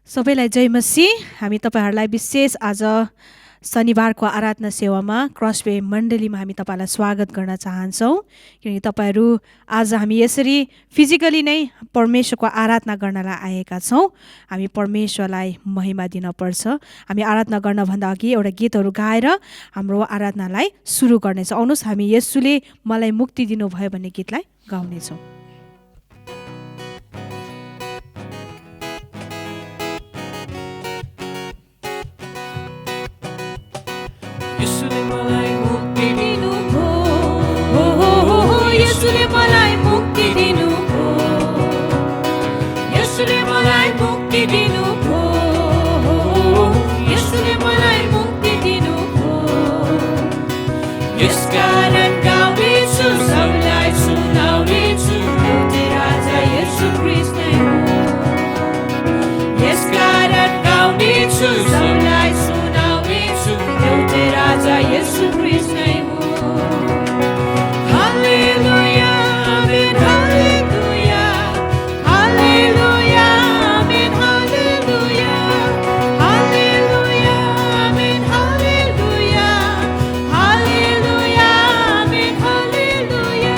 सबैलाई जय मसीह। हामी तपाईहरुलाई विशेष आज शनिबारको आराधना सेवामा क्रसवे मण्डलीमा हामी तपाईलाई स्वागत गर्न चाहन्छौँ, किनकि तपाईहरु आज हामी यसरी फिजिकली नै परमेश्वरको आराधना गर्नलाई आएका छौँ। हामी परमेश्वरलाई महिमा दिन पर्छ। हामी आराधना गर्न भन्दा अघि एउटा गीतहरू गाएर हाम्रो आराधनालाई सुरु गर्नेछौँ। आउनुहोस् हामी येशूले मलाई मुक्ति दिनुभयो भन्ने गीतलाई गाउनेछौँ। येशूले मलाई मुक्ति दिनुभयो, हो हो हो हो येशूले मलाई मुक्ति दिनुभयो, येशूले मलाई मुक्ति दिनुभयो, हो हो येशूले मलाई मुक्ति दिनुभयो। यसकारण गाउँदैछु, सबैलाई सुनाउँदैछु, एउटै राजा येशू ख्रीष्ट नै हो। यसकारण गाउँदैछु, सबैलाई सुनाउँदैछु, एउटै राजा येशू ख्रीष्ट नै हो। Hallelujah amen hallelujah, hallelujah amen hallelujah, hallelujah amen hallelujah, hallelujah amen hallelujah.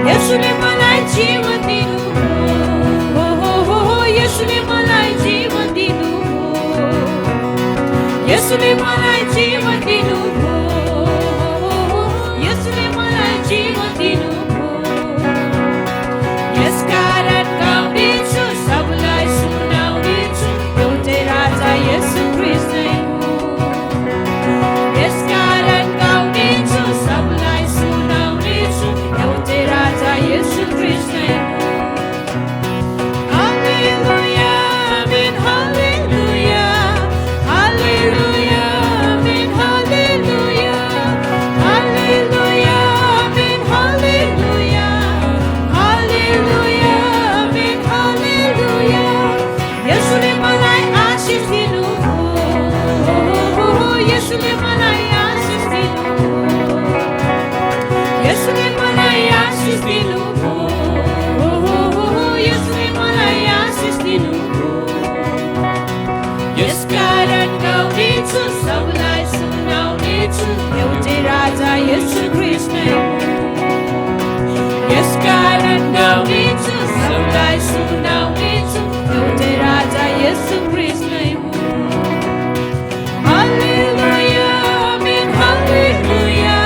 येशूले मलाई जीवन दिनुभयो, हो हो हो हो येशूले मलाई जीवन दिनुभयो, येशूले मलाई जीवन दिनुभयो, येशूले मलाई जीवन दिनुभयो। यसकारण गाउँदैछु, सबैलाई सुनाउँदैछु, एउटै राजा येशू ख्रीष्ट नै हो। यसकारण गाउँदैछु, सबैलाई सुनाउँदैछु, एउटै राजा येशू ख्रीष्ट नै हो। Hallelujah amen hallelujah, hallelujah amen hallelujah, hallelujah amen hallelujah, hallelujah amen hallelujah. येशूले मलाई आशिष दिनुभयो, हो हो हो येशूले मलाई आशिष दिनुभयो, येशूले मलाई आशिष दिनुभयो, हो हो हो येशूले मलाई आशिष दिनुभयो। यसकारण गाउँदैछु, सबैलाई सुनाउँदैछु, एउटै राजा येशू ख्रीष्ट नै हो। यसकारण गाउँदैछु, सबैलाई सुनाउँदैछु, एउटै राजा येशू ख्रीष्ट नै हो। Hallelujah amen hallelujah,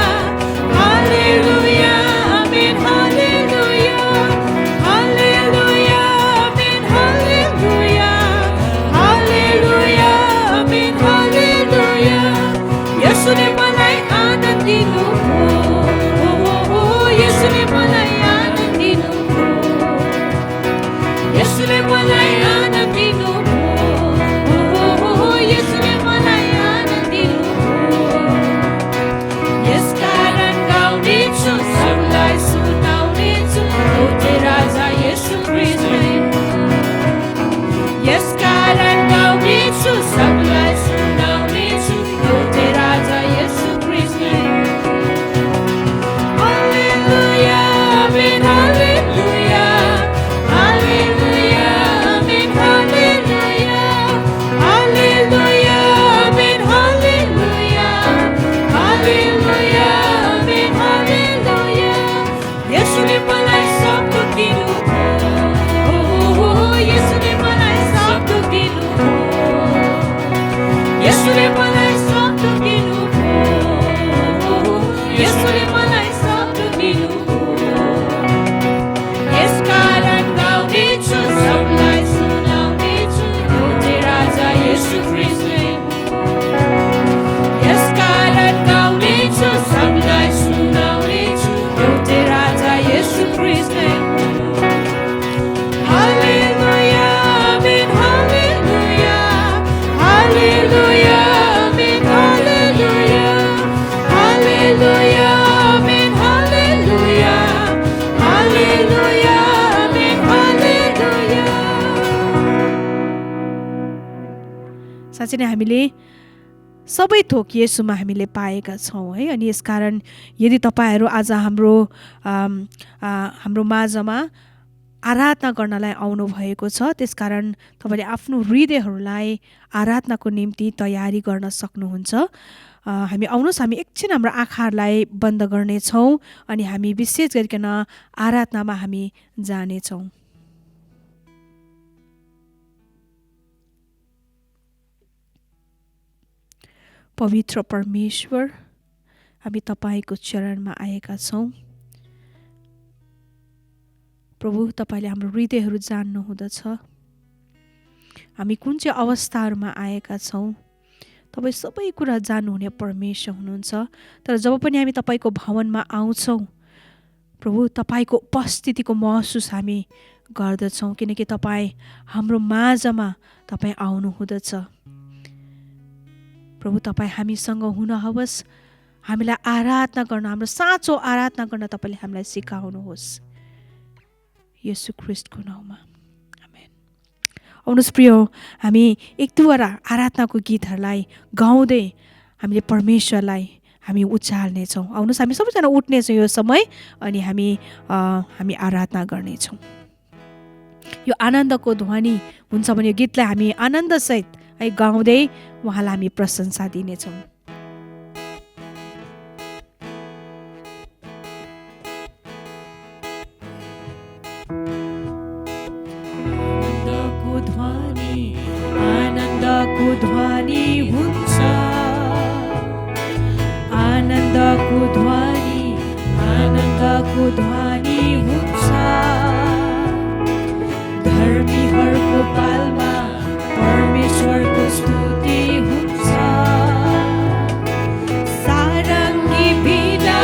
hallelujah amen hallelujah, hallelujah amen hallelujah, hallelujah amen hallelujah. येशूले मलाई आनन्द दिनुभयो, हो हो हो येशूले मलाई आनन्द दिनुभयो, येशूले मलाई आनन्द दिनुभयो, हो हो हो येशूले मलाई आनन्द दिनुभयो। यसकारण गाउँदैछु, सबैलाई सुनाउँदैछु, एउटै राजा येशू ख्रीष्ट नै हो। यसकारण गाउँदैछु, सबैलाई सुनाउँदैछु, एउटै राजा येशू ख्रीष्ट नै हो। Hallelujah amen hallelujah, hallelujah amen hallelujah, hallelujah amen hallelujah, hallelujah amen hallelujah. येशूले मलाई सब थोक दिनुभयो, हो हो हो येशूले मलाई सब थोक दिनुभयो, येशूले मलाई सब थोक दिनुभयो, हो हो येशूले मलाई सब थोक दिनुभयो। यसकारण गाउँदैछु, सबैलाई सुनाउँदैछु, एउटै राजा येशू ख्रीष्ट नै हो। यसकारण गाउँदैछु, सबैलाई सुनाउँदैछु, एउटै राजा येशू ख्रीष्ट नै हो। Hallelujah amen hallelujah, hallelujah amen hallelujah, hallelujah amen hallelujah, hallelujah amen hallelujah. साँच्चै नै हामीले सबै थोक येशूमा हामीले पाएका छौँ है। अनि यसकारण यदि तपाईहरु आज हाम्रो माझमा आराधना गर्नलाई आउनुभएको छ। त्यसकारण तपाईँले आफ्नो हृदयहरूलाई आराधनाको निम्ति तयारी गर्न सक्नुहुन्छ। हामी आउनुहोस्, हामी एकछिन हाम्रो आँखाहरूलाई बन्द गर्नेछौँ अनि हामी विशेष गरिकन आराधनामा हामी जानेछौँ। पवित्र परमेश्वर, हामी तपाईँको चरणमा आएका छौँ। प्रभु, तपाईँले हाम्रो हृदयहरू जान्नुहुँदछ। हामी कुन चाहिँ अवस्थाहरूमा आएका छौँ, तपाईँ सबै कुरा जान्नुहुने परमेश्वर हुनुहुन्छ। तर जब पनि हामी तपाईँको भवनमा आउँछौँ प्रभु, तपाईँको उपस्थितिको महसुस हामी गर्दछौँ, किनकि तपाईँ हाम्रो माझमा तपाईँ आउनुहुँदछ। प्रभु, तपाईँ हामीसँग हुनुहोस्, हामीलाई आराधना गर्न, हाम्रो साँचो आराधना गर्न तपाईँले हामीलाई सिकाउनुहोस्, येशू ख्रीष्टको नाउँमा, आमेन। आउनुहोस् प्रिय, हामी एक दुईवटा आराधनाको गीतहरूलाई गाउँदै हामीले परमेश्वरलाई हामी उचाल्नेछौँ। आउनुहोस्, हामी सबैजना उठ्नेछौँ यो समय अनि हामी आराधना गर्नेछौँ। यो आनन्दको ध्वनि हुन्छ भने यो गीतलाई हामी आनन्दसहित है गाउँदै उहाँलाई हामी प्रशंसा दिनेछौँ। आनन्दको ध्वनि हुन्छ, आनन्दको ध्वनि हुन्छ। धर्मीहरूको पालमा परमेश्वरको स्तुति हुन्छ। सारङ्गी बिना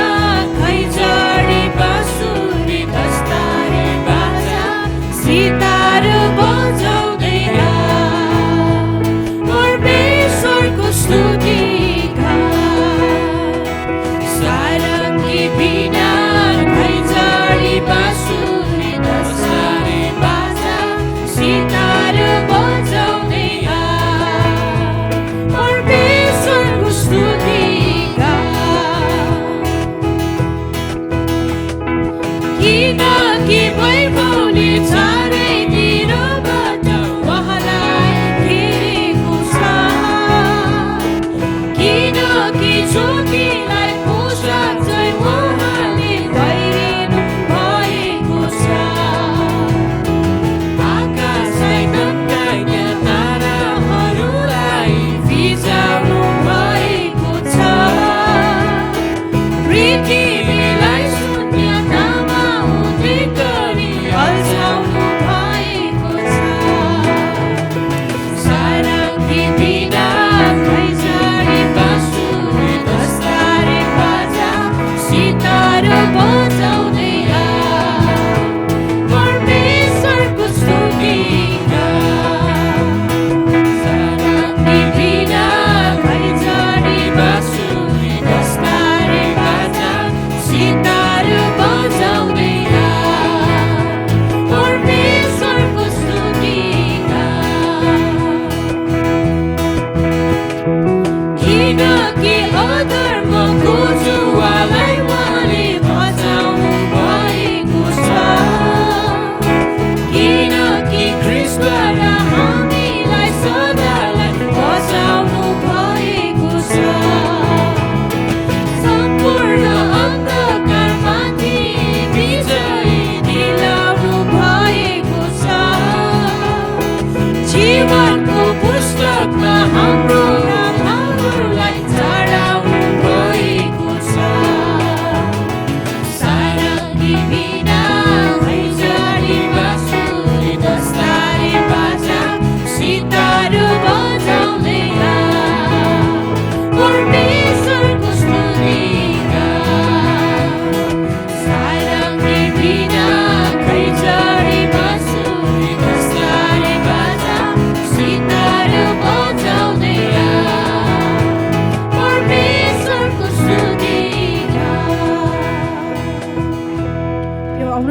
खैँजडी बाँसुरी दस्तारे बाजा सितार बजाउँदै परमेश्वरको स्तुति सारङ्गी बिना खैँजडी बाँसुरी दस्तारे बाजा सितार बजाउँदै परमेश्वरको स्तुति किनकि वैभवले चारैतिरबाट उहाँलाई घेरेको छ। किनकि ज्योतिलाई पोसाक चाहिँ उहाँले पहिरिनु भएको छ। आकाशलाई ढल्काइने ताराहरूलाई भिजाउनु भएको छ। पृथ्वीलाई शून्यतामा उद्रित गरी अल्झाउनु भएको छ। सारङ्गी बिना खैँजडी बाँसुरी दस्तारे बाजा सितार बजाउँदै परमेश्वरको स्तुति सारङ्गी बिना खैँजडी बाँसुरी दस्तारे बाजा सितार बजाउँदै परमेश्वरको स्तुति किनकि अधर्मको जुवालाई उहाँले बचाउनु भएको छ। किनकि ख्रीष्टबाट हामीलाई सदालाई बचाउनु भएको छ। सम्पूर्ण अन्धकारमाथि विजय दिलाउनु भएको छ। जीवनको पुस्तकमा हाम्रो नाम हामीलाई चढाउनु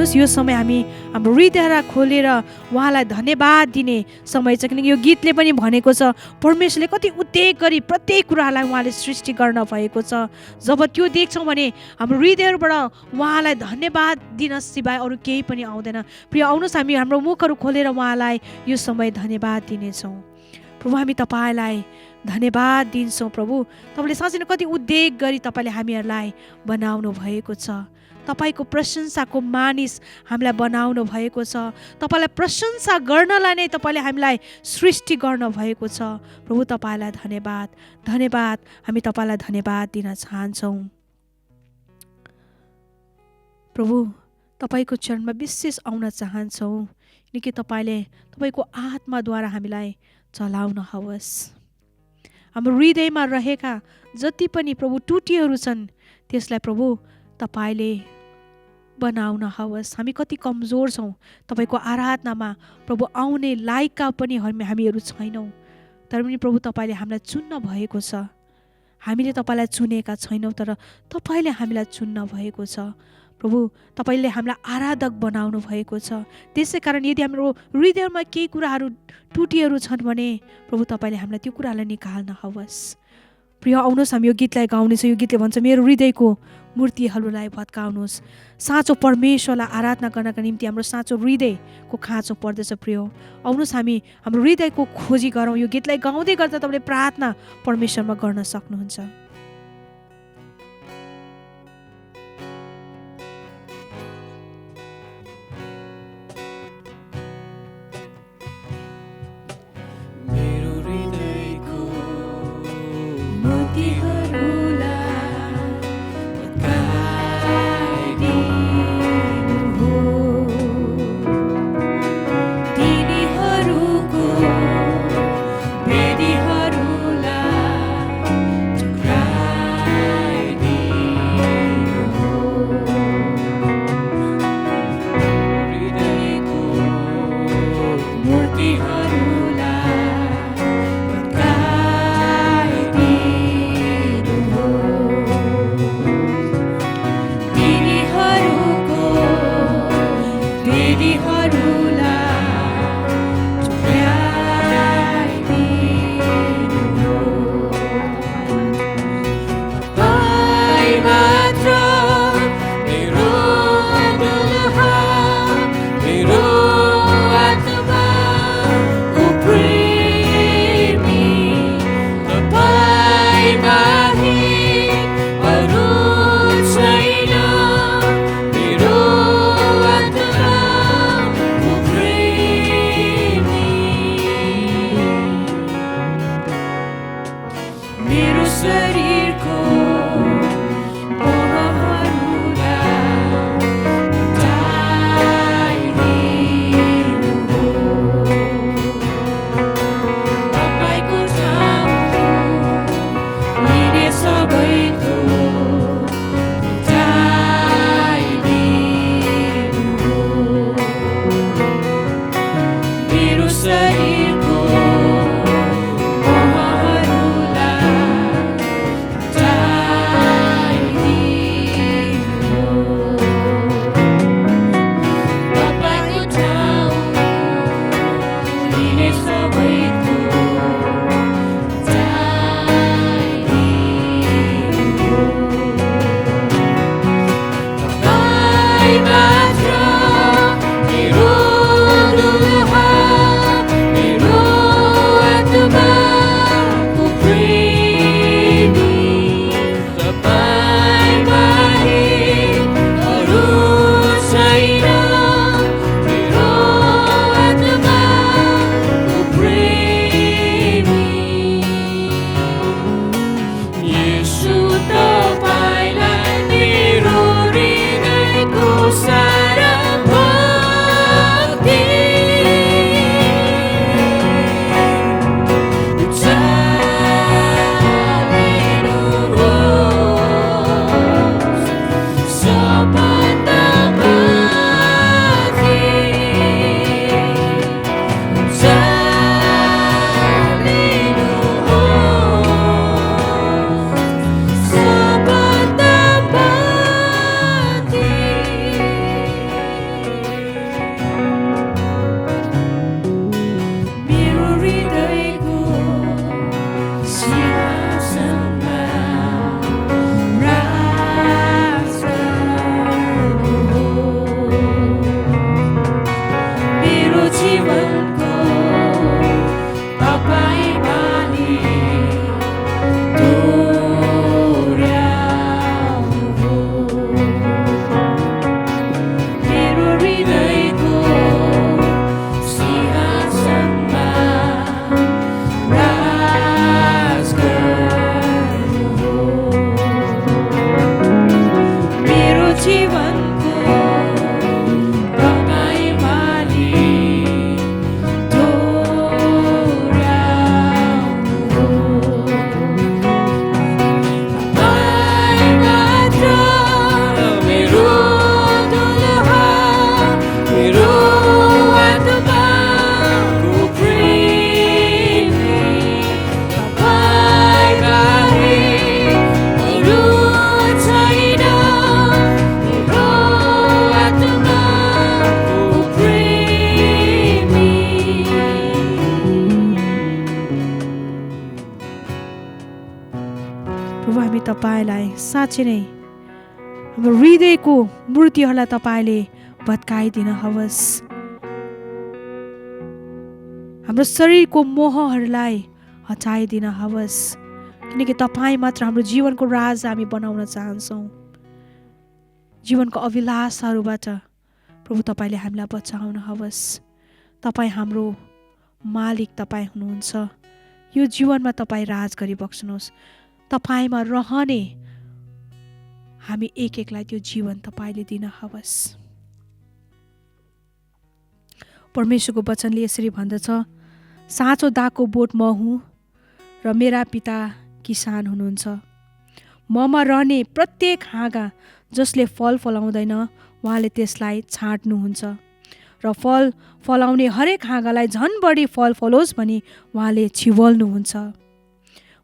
आउनुहोस् यो समय हामी हाम्रो हृदयलाई खोलेर उहाँलाई धन्यवाद दिने समय छ। किनकि यो गीतले पनि भनेको छ परमेश्वरले कति उद्योग गरी प्रत्येक कुरालाई उहाँले सृष्टि गर्न भएको छ। जब त्यो देख्छौँ भने हाम्रो हृदयबाट उहाँलाई धन्यवाद दिन सिवाय अरू केही पनि आउँदैन। प्रिय आउनुहोस् हामी हाम्रो मुखहरू खोलेर उहाँलाई यो समय धन्यवाद दिनेछौँ। प्रभु हामी तपाईँलाई धन्यवाद दिन्छौँ। प्रभु तपाईँले साँच्चै नै कति उद्योग गरी तपाईँले हामीहरूलाई बनाउनु भएको छ। तपाईँको प्रशंसाको मानिस हामीलाई बनाउनु भएको छ। तपाईँलाई प्रशंसा गर्नलाई नै तपाईँले हामीलाई सृष्टि गर्नुभएको छ। प्रभु तपाईँलाई धन्यवाद धन्यवाद हामी तपाईँलाई धन्यवाद दिन चाहन्छौँ। प्रभु तपाईँको चरणमा विशेष आउन चाहन्छौँ किनकि तपाईँले तपाईँको आत्माद्वारा हामीलाई चलाउन हवस्। हाम्रो हृदयमा रहेका जति पनि प्रभु टुटीहरू छन् त्यसलाई प्रभु तपाईँले बनाउन हवस्। हामी कति कमजोर छौँ तपाईँको आराधनामा प्रभु आउने लायकका पनि हामीहरू छैनौँ। तर पनि प्रभु तपाईँले हामीलाई चुन्न भएको छ। हामीले तपाईँलाई चुनेका छैनौँ तर तपाईँले हामीलाई चुन्न भएको छ। प्रभु तपाईँले हामीलाई आराधक बनाउनु भएको छ। त्यसै कारण यदि हाम्रो हृदयमा केही कुराहरू टुटीहरू छन् भने प्रभु तपाईँले हामीलाई त्यो कुरालाई निकाल्न हवस्। प्रिय आउनुहोस् हामी यो गीतलाई गाउनेछौँ। यो गीतले भन्छ मेरो हृदयको मूर्तिहरूलाई भत्काउनुहोस्। साँचो परमेश्वरलाई आराधना गर्नका निम्ति हाम्रो साँचो हृदयको खाँचो पर्दछ। प्रिय आउनुहोस् हामी हाम्रो हृदयको खोजी गरौँ। यो गीतलाई गाउँदै गर्दा तपाईँले प्रार्थना परमेश्वरमा गर्न सक्नुहुन्छ। Cry प्रभु हामी तपाईलाई साँच्चै नै हाम्रो हृदयको मूर्तिहरूलाई तपाईँले भत्काइदिन हवस्। हाम्रो शरीरको मोहहरूलाई हटाइदिन हवस्, किनकि तपाईँ मात्र हाम्रो जीवनको राज हामी बनाउन चाहन्छौँ। जीवनको अभिलाषाहरूबाट प्रभु तपाईँले हामीलाई बचाउन हवस्। तपाईँ हाम्रो मालिक तपाईँ हुनुहुन्छ। यो जीवनमा तपाईँ राज गरिबक्सनुहोस्। तपाईँमा रहने हामी एक एकलाई त्यो जीवन तपाईँले दिन हवस्। परमेश्वरको वचनले यसरी भन्दछ, साँचो दागको बोट म हुँ र मेरा पिता किसान हुनुहुन्छ। ममा रहने प्रत्येक हाँगा जसले फल फलाउँदैन उहाँले त्यसलाई छाँट्नुहुन्छ र फल फलाउने हरेक हाँगालाई झन् बढी फल फलोस् भनी उहाँले छिवल्नुहुन्छ।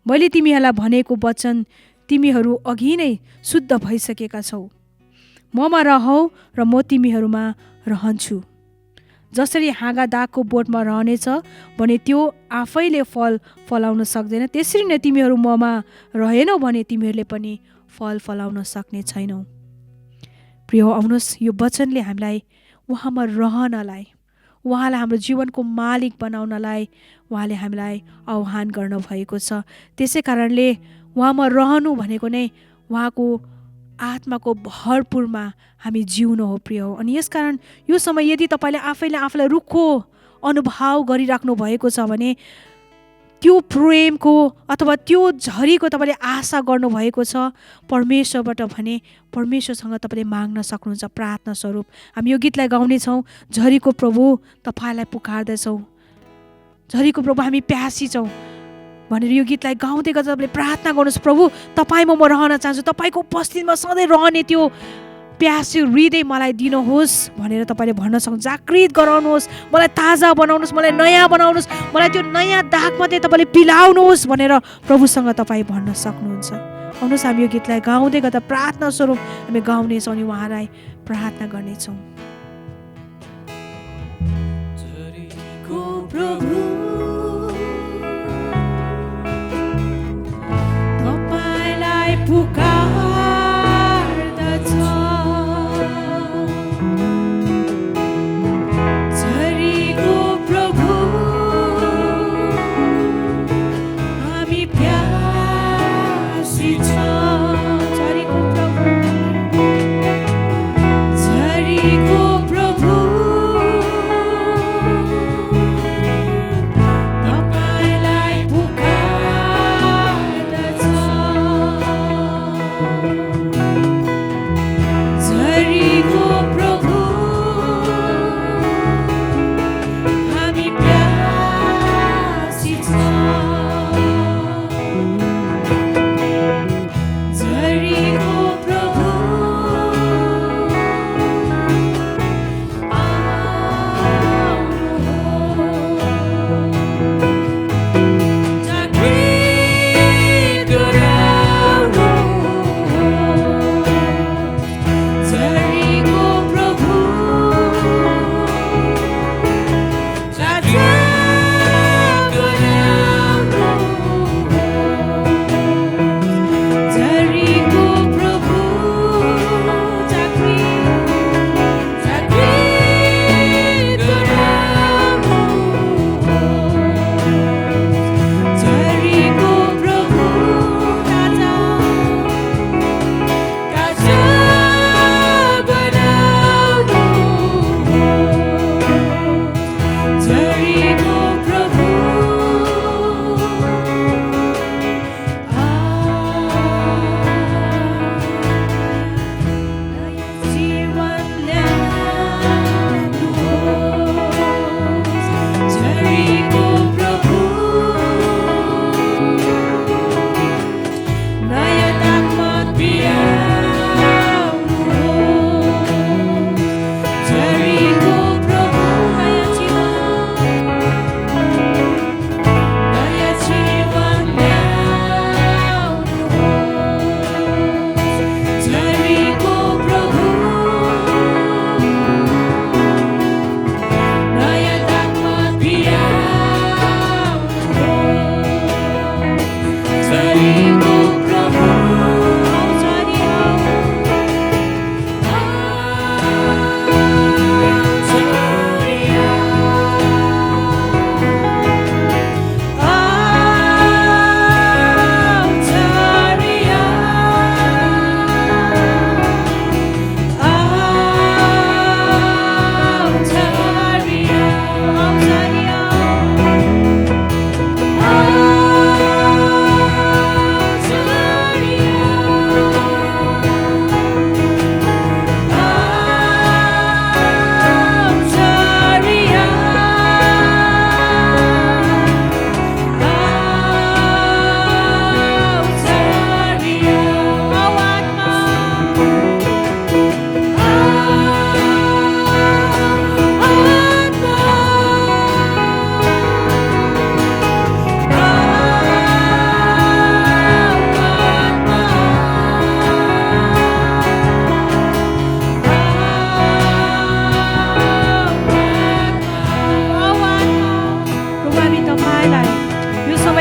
मैले तिमीहरूलाई भनेको वचन तिमीहरू अघि नै शुद्ध भइसकेका छौ। ममा रहौ र म तिमीहरूमा रहन्छु। जसरी हाँगा दागको बोटमा रहनेछ भने त्यो आफैले फल फलाउन सक्दैन, त्यसरी नै तिमीहरू ममा रहेनौ भने तिमीहरूले पनि फल फलाउन सक्ने छैनौ। प्रिय, आउनुहोस् यो वचनले हामीलाई उहाँमा रहनलाई, उहाँलाई हाम्रो जीवनको मालिक बनाउनलाई उहाँले हामीलाई आह्वान गर्नुभएको छ। त्यसै कारणले उहाँमा रहनु भनेको नै उहाँको आत्माको भरपुरमा हामी जिउनु हो प्रिय। अनि यसकारण यो समय यदि तपाईँले आफूलाई रुखो अनुभव गरिराख्नु भएको छ भने त्यो प्रेमको अथवा त्यो झरीको तपाईँले आशा गर्नुभएको छ परमेश्वरबाट भने परमेश्वरसँग तपाईँले माग्न सक्नुहुन्छ प्रार्थना स्वरूप। हामी यो गीतलाई गाउनेछौँ, झरीको प्रभु तपाईँलाई पुकार्दछौँ, झरीको प्रभु हामी प्यासी छौँ भनेर यो गीतलाई गाउँदै गर्दा तपाईँले प्रार्थना गर्नुहोस्, प्रभु तपाईँमा म रहन चाहन्छु, तपाईँको उपस्थितिमा सधैँ रहने त्यो प्यासी हृदय मलाई दिनुहोस् भनेर तपाईँले भन्न सक्नुहुन्छ। जागृत गराउनुहोस्, मलाई ताजा बनाउनुहोस्, मलाई नयाँ बनाउनुहोस्, मलाई त्यो नयाँ दाग मात्रै तपाईँले पिलाउनुहोस् भनेर प्रभुसँग तपाईँ भन्न सक्नुहुन्छ। आउनुहोस् हामी यो गीतलाई गाउँदै गर्दा प्रार्थना स्वरूप हामी गाउनेछौँ अनि उहाँलाई प्रार्थना गर्नेछौँ। तपाईँलाई पुकार्दछ, झरीको प्रभु हामी प्यासी छौँ। झरीको प्रभु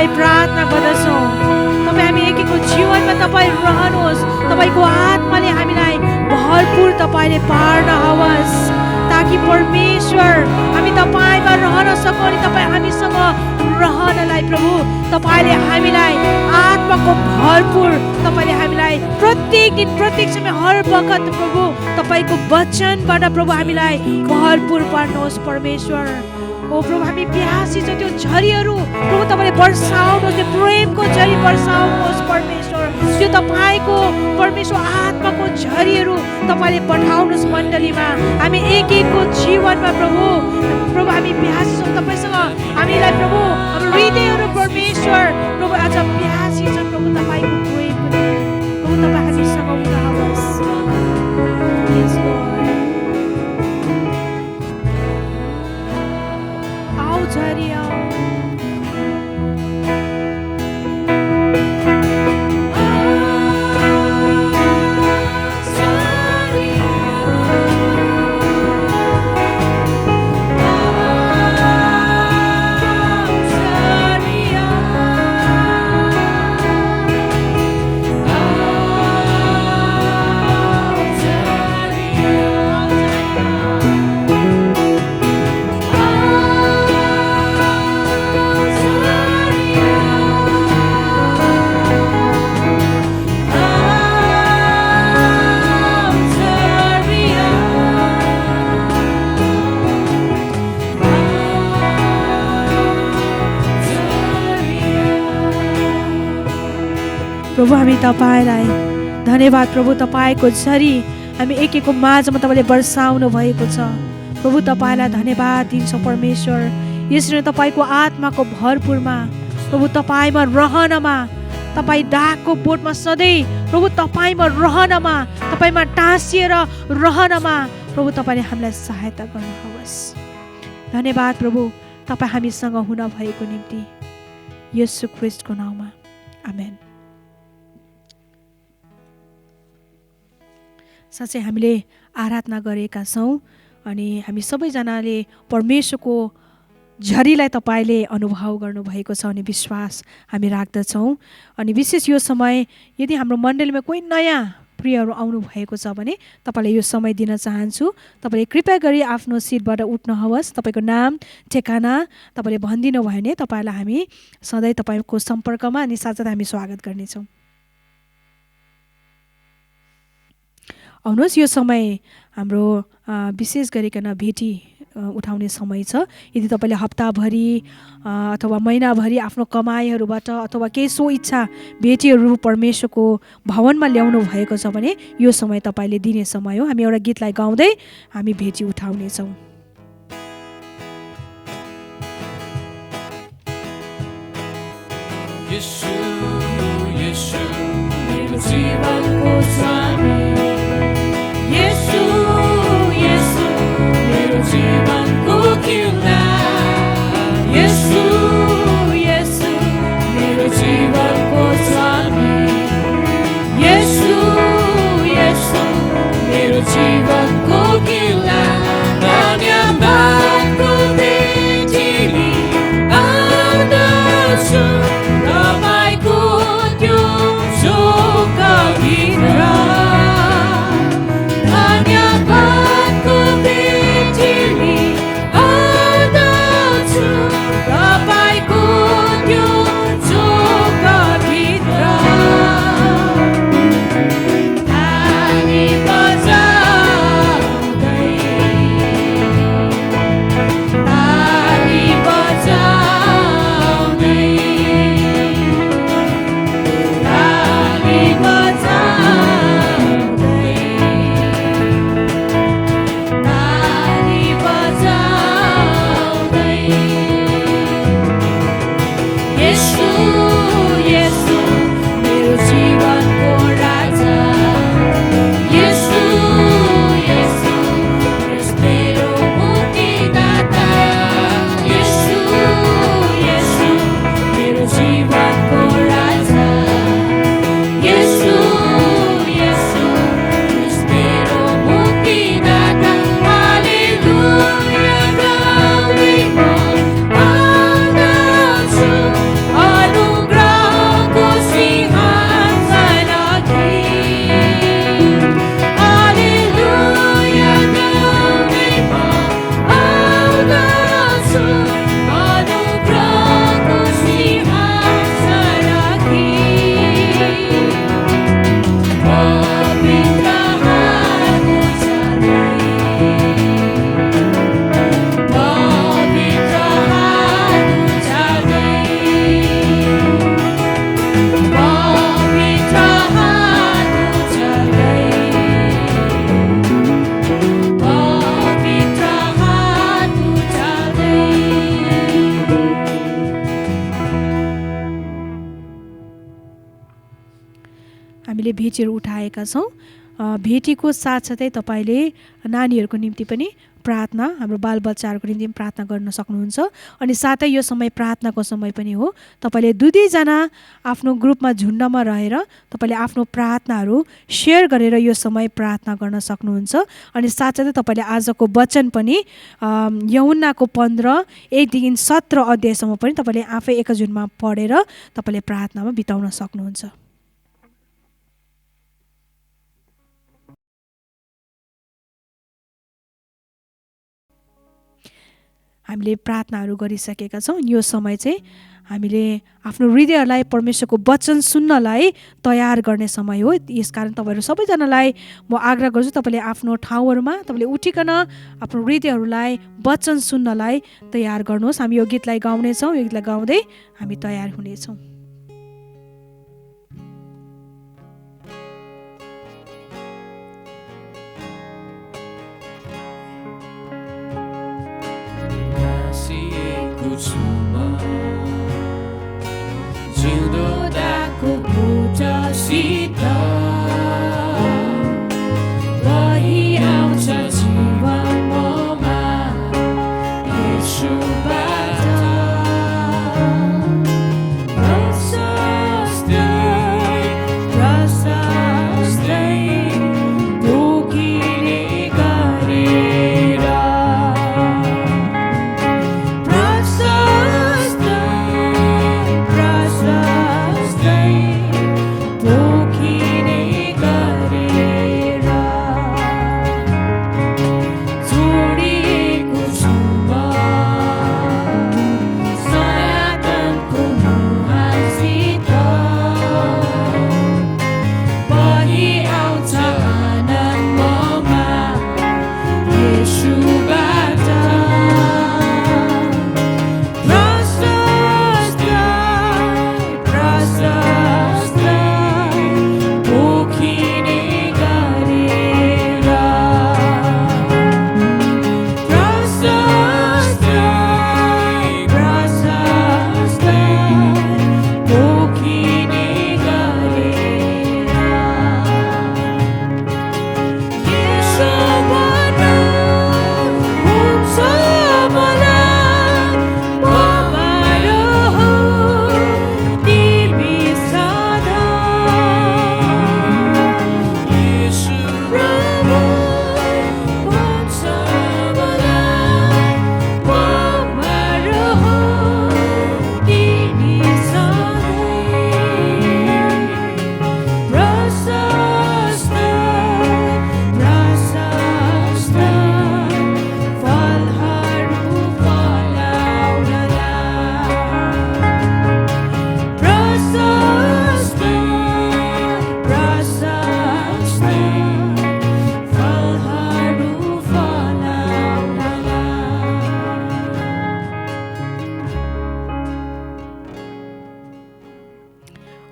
हामीलाई प्रार्थना गर्दछौँ तपाईँ हामी एक एकको जीवनमा तपाईँ रहनुहोस् तपाईँको आत्माले हामीलाई भरपुर तपाईँले पार्नुहोस् ताकि परमेश्वर हामी तपाईँमा रहन सकौँ अनि तपाईँ हामीसँग रहनलाई प्रभु तपाईँले हामीलाई आत्माको भरपुर तपाईँले हामीलाई प्रत्येक दिन प्रत्येक समय हर वखत प्रभु तपाईँको वचनबाट प्रभु हामीलाई भरपुर पार्नुहोस् परमेश्वर ओ प्रभु हामी प्यासी छ त्यो झरीहरू प्रभु तपाईँले वर्षाउनुहोस् त्यो प्रेमको झरी वर्षाउनुहोस् परमेश्वर त्यो तपाईँको परमेश्वर आत्माको झरीहरू तपाईँले पठाउनुहोस् मण्डलीमा हामी एक एकको जीवनमा प्रभु प्रभु हामी प्यासी छौँ तपाईँसँग हामीलाई प्रभु हाम्रो हृदयहरू परमेश्वर प्रभु आज प्यासी छ प्रभु तपाईँको प्रेमको प्रभु तपाईँ हामीसँग हुनुहोस् Yes, Lord. आओ झरी आओ प्रभु हामी तपाईँलाई धन्यवाद प्रभु तपाईँको झरी हामी एक एकको माझमा तपाईँले वर्षाउनु भएको छ प्रभु तपाईँलाई धन्यवाद दिन्छौँ परमेश्वर यसरी तपाईँको आत्माको भरपुरमा प्रभु तपाईँमा रहनमा तपाईँ डाकको बोटमा सधैँ प्रभु तपाईँमा रहनमा तपाईँमा टाँसिएर रहनमा प्रभु तपाईँले हामीलाई सहायता गर्नुहोस् धन्यवाद प्रभु तपाईँ हामीसँग हुन भएको निम्ति येशू ख्रीष्टको नाममा आमेन साँच्चै हामीले आराधना गरेका छौँ अनि हामी सबैजनाले परमेश्वरको झरीलाई तपाईँले अनुभव गर्नुभएको छ अनि विश्वास हामी राख्दछौँ अनि विशेष यो समय यदि हाम्रो मण्डलीमा कोही नयाँ प्रियहरू आउनुभएको छ भने तपाईँलाई यो समय दिन चाहन्छु तपाईँले कृपया गरी आफ्नो सिटबाट उठ्नुहोस् तपाईँको नाम ठेगाना तपाईँले भनिदिनु भयो भने तपाईँलाई हामी सधैँ तपाईँको सम्पर्कमा अनि साथसाथै हामी स्वागत गर्नेछौँ आउनुहोस् यो समय हाम्रो विशेष गरिकन भेटी उठाउने समय छ यदि तपाईँले हप्ताभरि अथवा महिनाभरि आफ्नो कमाइहरूबाट अथवा केही सो इच्छा भेटीहरू परमेश्वरको भवनमा ल्याउनु भएको छ भने यो समय तपाईँले दिने समय हो हामी एउटा गीतलाई गाउँदै हामी भेटी उठाउनेछौँ येशू येशू मेरो जीवनको स्वामी येशू येशू मेरो जीवनको किल्ला येशू येशू मेरो जीवनको स्वामी येशू येशू मेरो जीवनको किल्ला धन्यवादको भेटीली आउँदछु तपाईँको त्यो शोकभित्र धन्यवादको भेटीली आउँदछु तपाईँको त्यो शोकभित्र ताली बजाउँदै ताली बजाउँदै ताली बजाउँदै ताली बजाउँदै येशू येशू मेरो जीवनको राजा येशू येशू मेरो मुक्तिदाता येशू येशू मेरो जीवनको राजा येशू येशू मेरो मुक्तिदाता हालेलुया गाउँदै म आउँदछु हामीले भेटीहरू उठाएका छौँ। भेटीको साथसाथै तपाईँले नानीहरूको निम्ति पनि प्रार्थना, हाम्रो बालबच्चाहरूको निम्ति पनि प्रार्थना गर्न सक्नुहुन्छ। अनि साथै यो समय प्रार्थनाको समय पनि हो। तपाईँले दुईजना आफ्नो ग्रुपमा झुन्डमा रहेर तपाईँले आफ्नो प्रार्थनाहरू सेयर गरेर यो समय प्रार्थना गर्न सक्नुहुन्छ। अनि साथसाथै तपाईँले आजको वचन पनि यूहन्नाको 15:1-17 अध्यायसम्म पनि तपाईँले आफै एकजुनमा पढेर तपाईँले प्रार्थनामा बिताउन सक्नुहुन्छ। हामीले प्रार्थनाहरू गरिसकेका छौँ। यो समय चाहिँ हामीले आफ्नो हृदयलाई परमेश्वरको वचन सुन्नलाई तयार गर्ने समय हो। यसकारण तपाईँहरू सबैजनालाई म आग्रह गर्छु, तपाईँले आफ्नो ठाउँहरूमा तपाईँले उठिकन आफ्नो हृदयहरूलाई वचन सुन्नलाई तयार गर्नुहोस्। हामी यो गीतलाई गाउनेछौँ। यो गीतलाई गाउँदै हामी तयार हुनेछौँ। जिउँदो दाको बुटसित बहिआउँछ जीवन ममा येशूबाट प्रशस्तै पोखिने गरेर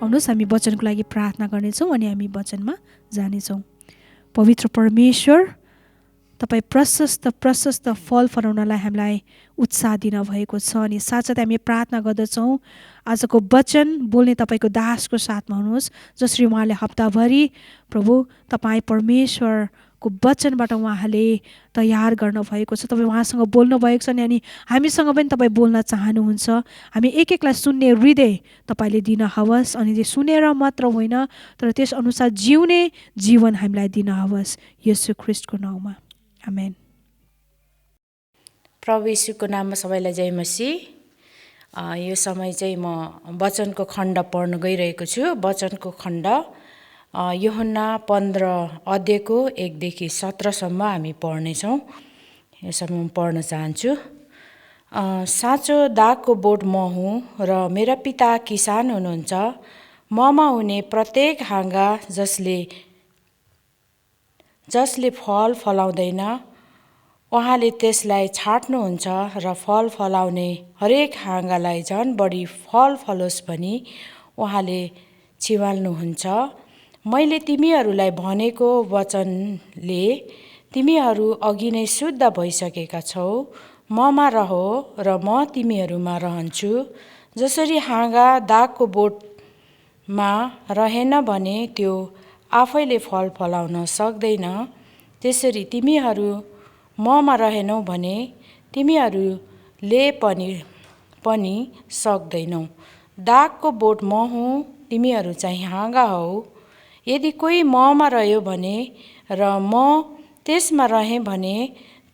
आउनुहोस् हामी वचनको लागि प्रार्थना गर्नेछौँ अनि हामी वचनमा जानेछौँ। पवित्र परमेश्वर, तपाईँ प्रशस्त फल फलाउनलाई हामीलाई उत्साह दिनुभएको छ। अनि साथसाथै हामी प्रार्थना गर्दछौँ आजको वचन बोल्ने तपाईँको दासको साथमा हुनुहोस्, जसरी उहाँले हप्ताभरि प्रभु तपाईँ परमेश्वरको वचनबाट उहाँले तयार गर्नुभएको छ। तपाईँ उहाँसँग बोल्नुभएको छ अनि हामीसँग पनि तपाईँ बोल्न चाहनुहुन्छ। हामी एक एकलाई सुन्ने हृदय तपाईँले दिन हवस् अनि त्यो सुनेर मात्र होइन तर त्यस अनुसार जिउने जीवन हामीलाई दिन हवस्। येशू ख्रीष्टको नाउँमा आमेन। प्रभु येशूको नाममा सबैलाई जय मसीह। यो समय चाहिँ म वचनको खण्ड पढ्न गइरहेको छु। वचनको खण्ड यूहन्ना 15:1-17 हामी पढ्नेछौँ। यसमा म पढ्न चाहन्छु। साँचो दागको बोट म हुँ र मेरा पिता किसान हुनुहुन्छ। ममा हुने प्रत्येक हाँगा जसले फल फलाउँदैन उहाँले त्यसलाई छाट्नुहुन्छ र फल फलाउने हरेक हाँगालाई झन् बढी फल फलोस् भनी उहाँले छिवाल्नुहुन्छ। मैले तिमीहरूलाई भनेको वचनले तिमीहरू अघि नै शुद्ध भइसकेका छौ। ममा रहो र म तिमीहरूमा रहन्छु। जसरी हाँगा दागको बोट रहेन भने त्यो आफैले फल फलाउन सक्दैन। त्यसरी तिमीहरू ममा रहेनौ भने तिमीहरूले पनि सक्दैनौ। दागको बोट म हुँ, तिमीहरू चाहिँ हाँगा हौ। यदि कोही ममा रह्यो भने र म त्यसमा रहेँ भने